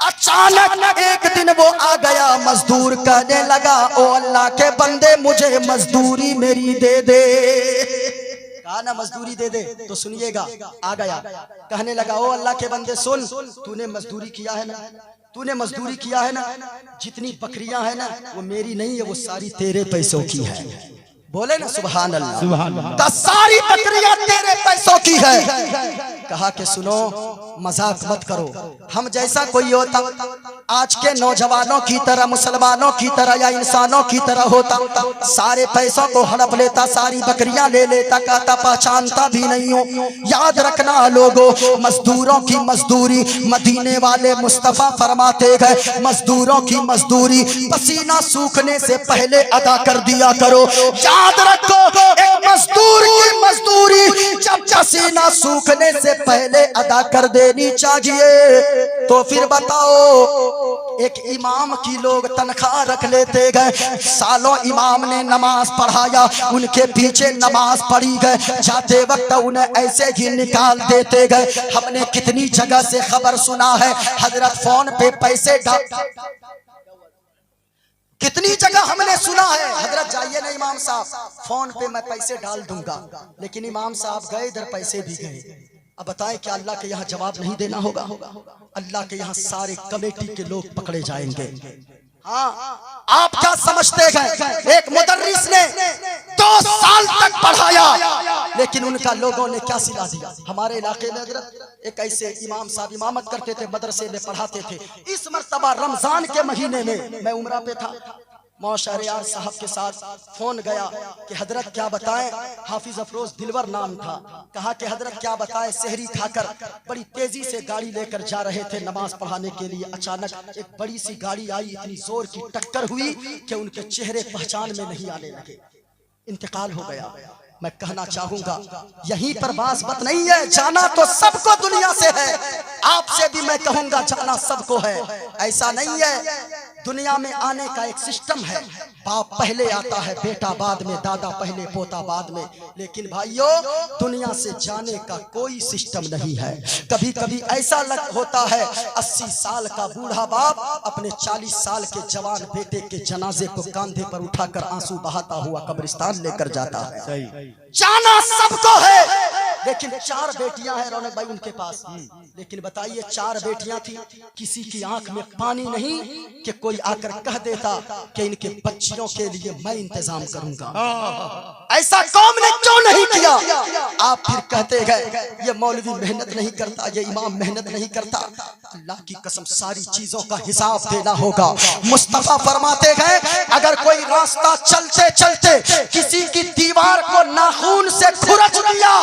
अचानक एक दिन वो आ गया, मजदूर कहने लगा, ओ अल्लाह के बंदे मुझे मजदूरी मेरी दे दे। कहा ना मजदूरी दे दे, तो सुनिएगा, आ गया कहने लगा, ओ अल्लाह के बंदे सुन, तूने मजदूरी किया है ना, तूने मजदूरी किया है ना, जितनी बकरियां है ना वो मेरी नहीं है, वो सारी तेरे पैसों की है। बोले ना सुभान अल्लाह, सुभान अल्लाह, सारी बकरियां तेरे पैसों की है। कहा कि सुनो, मजाक मत करो, हम जैसा कोई होता, आज के नौजवानों की तरह, मुसलमानों की तरह या इंसानों की तरह होता, सारे पैसों को हड़प लेता, सारी बकरियां ले लेता, कहता पहचानता भी नहीं हो। याद रखना लोगों, मजदूरों की मजदूरी, मदीने वाले मुस्तफा फरमाते गए, मजदूरों की मजदूरी पसीना सूखने से पहले अदा कर दिया करो। याद रखो, एक मजदूर की मजदूरी जब पसीना सूखने से पहले अदा कर देनी चाहिए। तो फिर बताओ, एक इमाम की लोग तनख्वाह रख लेते गए, सालों इमाम ने नमाज पढ़ाया, उनके पीछे नमाज पढ़ी गए, जाते वक्त उन्हें ऐसे ही निकाल देते गए। हमने कितनी जगह से खबर सुना है, हजरत फोन पे पैसे डाल, कितनी जगह हमने सुना है, हजरत जाइए ना इमाम साहब, फोन पे मैं पैसे डाल दूंगा, लेकिन इमाम साहब गए, इधर पैसे भी गए। अब बताएं क्या अल्लाह के यहाँ जवाब नहीं देना होगा? अल्लाह के यहाँ सारे कमेटी के लोग पकड़े जाएंगे। हाँ, आप क्या समझते हैं, एक मुदर्रिस ने 2 साल तक पढ़ाया, लेकिन उनका लोगों ने क्या सिला दिया। हमारे इलाके में हजरत एक ऐसे इमाम साहब इमामत करते थे, मदरसे में पढ़ाते थे। इस मर्तबा रमजान के महीने में मैं उम्रा पे था, मौशहरियार साहब के साथ फोन गया कि हजरत क्या बताएं, हाफिज अफरोज दिलवर नाम था। कहा कि हजरत क्या बताएं, सहरी खाकर बड़ी तेजी से गाड़ी लेकर जा रहे थे नमाज पढ़ाने के लिए। अचानक एक बड़ी सी गाड़ी आई, इतनी जोर की टक्कर हुई कि उनके चेहरे पहचान में नहीं आने लगे, इंतकाल हो गया। मैं कहना चाहूंगा यहीं पर बात नहीं है, जाना तो सबको दुनिया से है। आपसे भी मैं कहूंगा जाना सबको है। ऐसा नहीं है, दुनिया में आने का एक सिस्टम है। बाप पहले आता है, बेटा बाद में, दादा पहले, पोता बाद में। लेकिन भाइयों, दुनिया से जाने का कोई सिस्टम नहीं है। कभी कभी ऐसा होता है 80 साल का बूढ़ा बाप अपने 40 साल के जवान बेटे के जनाजे को कंधे पर उठाकर आंसू बहाता हुआ कब्रिस्तान लेकर जाता है। जाना सबको है। लेकिन 4 बेटियां हैं रौनक भाई उनके पास। लेकिन बताइए 4 बेटियां थी, किसी की आंख में पानी नहीं कि कोई आकर कह देता कि इनके बच्चियों के लिए मैं इंतजाम करूंगा। ऐसा कौम ने क्यों नहीं किया? आप फिर कहते गए ये मौलवी मेहनत नहीं करता, ये इमाम मेहनत नहीं करता। अल्लाह की कसम सारी चीजों का हिसाब देना होगा। मुस्तफा फरमाते गए अगर कोई रास्ता चलते चलते किसी की दीवार को नाखून से खुरच दिया,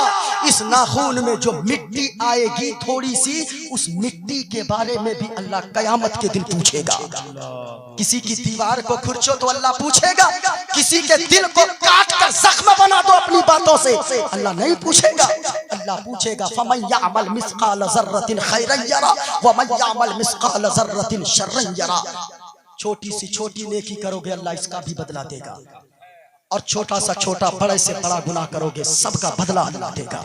इस नाखून में जो मिट्टी आएगी थोड़ी सी, उस मिट्टी के बारे में भी अल्लाह कयामत के दिन पूछेगा। किसी की दीवार को खुरचो तो अल्लाह पूछेगा, किसी के दिल को काट कर जख्म बना दो अपनी बातों से, अल्लाह नहीं पूछेगा। अल्लाह पूछेगा फमन यअमल मिस्काल ज़र्रतिन खैरन यरा व मन यअमल मिस्काल ज़र्रतिन शर्रन यरा। छोटी सी छोटी नेकी करोगे अल्लाह इसका भी बदला देगा, और छोटा सा छोटा बड़े से बड़ा गुनाह करोगे सबका बदला अल्लाह देगा।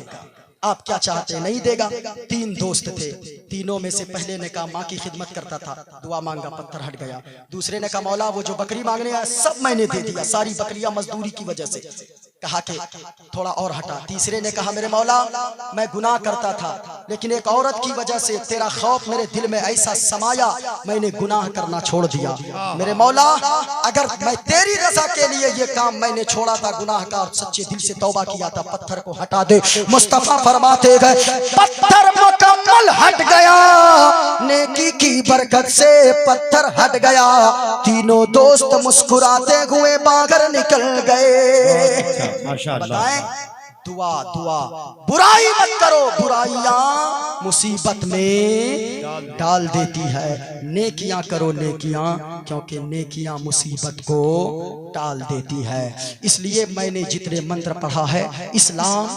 आप क्या चाहते, नहीं देगा। 3 दोस्त थे, तीनों में से पहले ने कहा माँ की खिदमत करता था, दुआ मांगा पत्थर हट गया। दूसरे ने कहा मौला वो जो बकरी मांगने आया सब मैंने दे दिया, सारी बकरियां मजदूरी की वजह से, कहा कि थोड़ा और हटा। तीसरे ने कहा मेरे मौला मैं गुनाह करता था, लेकिन एक औरत की वजह से तेरा खौफ मेरे दिल में ऐसा समाया, मैंने गुनाह करना छोड़ दिया। मेरे मौला अगर मैं तेरी रजा के लिए ये काम मैंने छोड़ा था गुनाह का और सच्चे दिल से तौबा किया था, पत्थर को हटा दे। मुस्तफा फरमाते गए पत्थर मुकम्मल हट गया, नेकी की बरकत से पत्थर हट गया। तीनों दोस्त मुस्कुराते हुए बाहर निकल गए। बताएं दुआ दुआ, बुराई मत करो, बुराइयां मुसीबत में डाल देती है। नेकियां करो नेकियां, क्योंकि नेकियां मुसीबत को टाल देती है। इसलिए मैंने जितने मंत्र पढ़ा है, इस्लाम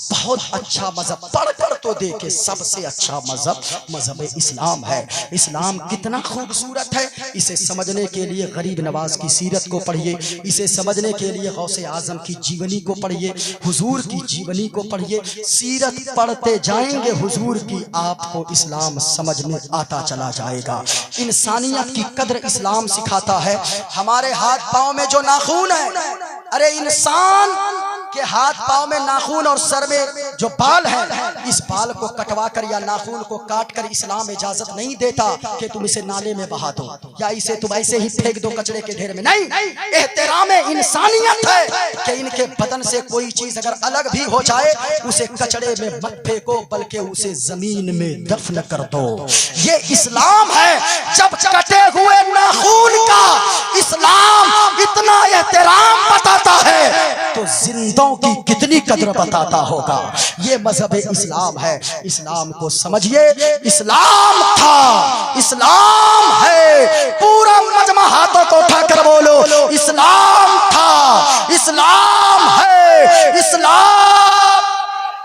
बहुत अच्छा मजहब, पढ़ तो देखे सबसे अच्छा मजहब इस्लाम है। इस्लाम कितना खूबसूरत है, इसे समझने के लिए गरीब नवाज की सीरत को पढ़िए, इसे समझने के लिए गौसे आजम की जीवनी को पढ़िए, हुजूर की जीवनी को पढ़िए। सीरत पढ़ते जाएंगे हुजूर की, आपको इस्लाम समझ में आता चला जाएगा। इंसानियत की कद्र इस्लाम सिखाता है। हमारे हाथ पांव में जो नाखून है, अरे इंसान के हाथ पांव में नाखून और सर में जो बाल है, इस बाल को कटवा कर या नाखून को काट कर इस्लाम इजाजत नहीं देता कि तुम इसे नाले में बहा दो या इसे तुम ऐसे ही फेंक दो कचरे के ढेर में। नहीं, एहतराम इंसानियत है कि इनके बदन से कोई चीज अगर अलग भी हो जाए उसे कचरे में मत फेंको, बल्कि उसे जमीन में दफन कर दो। ये इस्लाम है। जब कटे हुए नाखून का इस्लाम इतना एहतराम बताता है तो जिंदों की कितनी कदर बताता होगा। ये मजहब इस्लाम है। इस्लाम को समझिए। इस्लाम था, इस्लाम है। पूरा मजमा हाथों को उठाकर बोलो इस्लाम था, इस्लाम है, इस्लाम।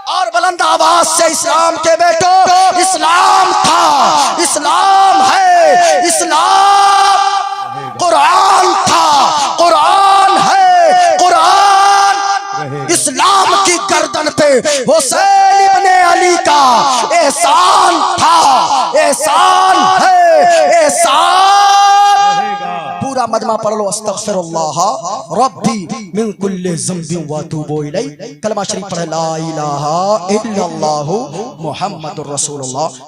और बुलंद आवाज से इस्लाम के बेटो, इस्लाम था, इस्लाम है, इस्लाम। कुरान था, कुरान है, कुरान। इस्लाम की गर्दन पे हुसैन इब्ने अली का एहसान था, एहसान है, एहसान। पूरा मजमा पढ़ लो। अस्तगफिरुल्लाह रब्बी मिन कुल्ली ज़ंबिन व अतूबु इलैह। कलमा शरीफ पढ़ ला इलाहा इल्लल्लाहु मुहम्मदुर रसूलुल्लाह।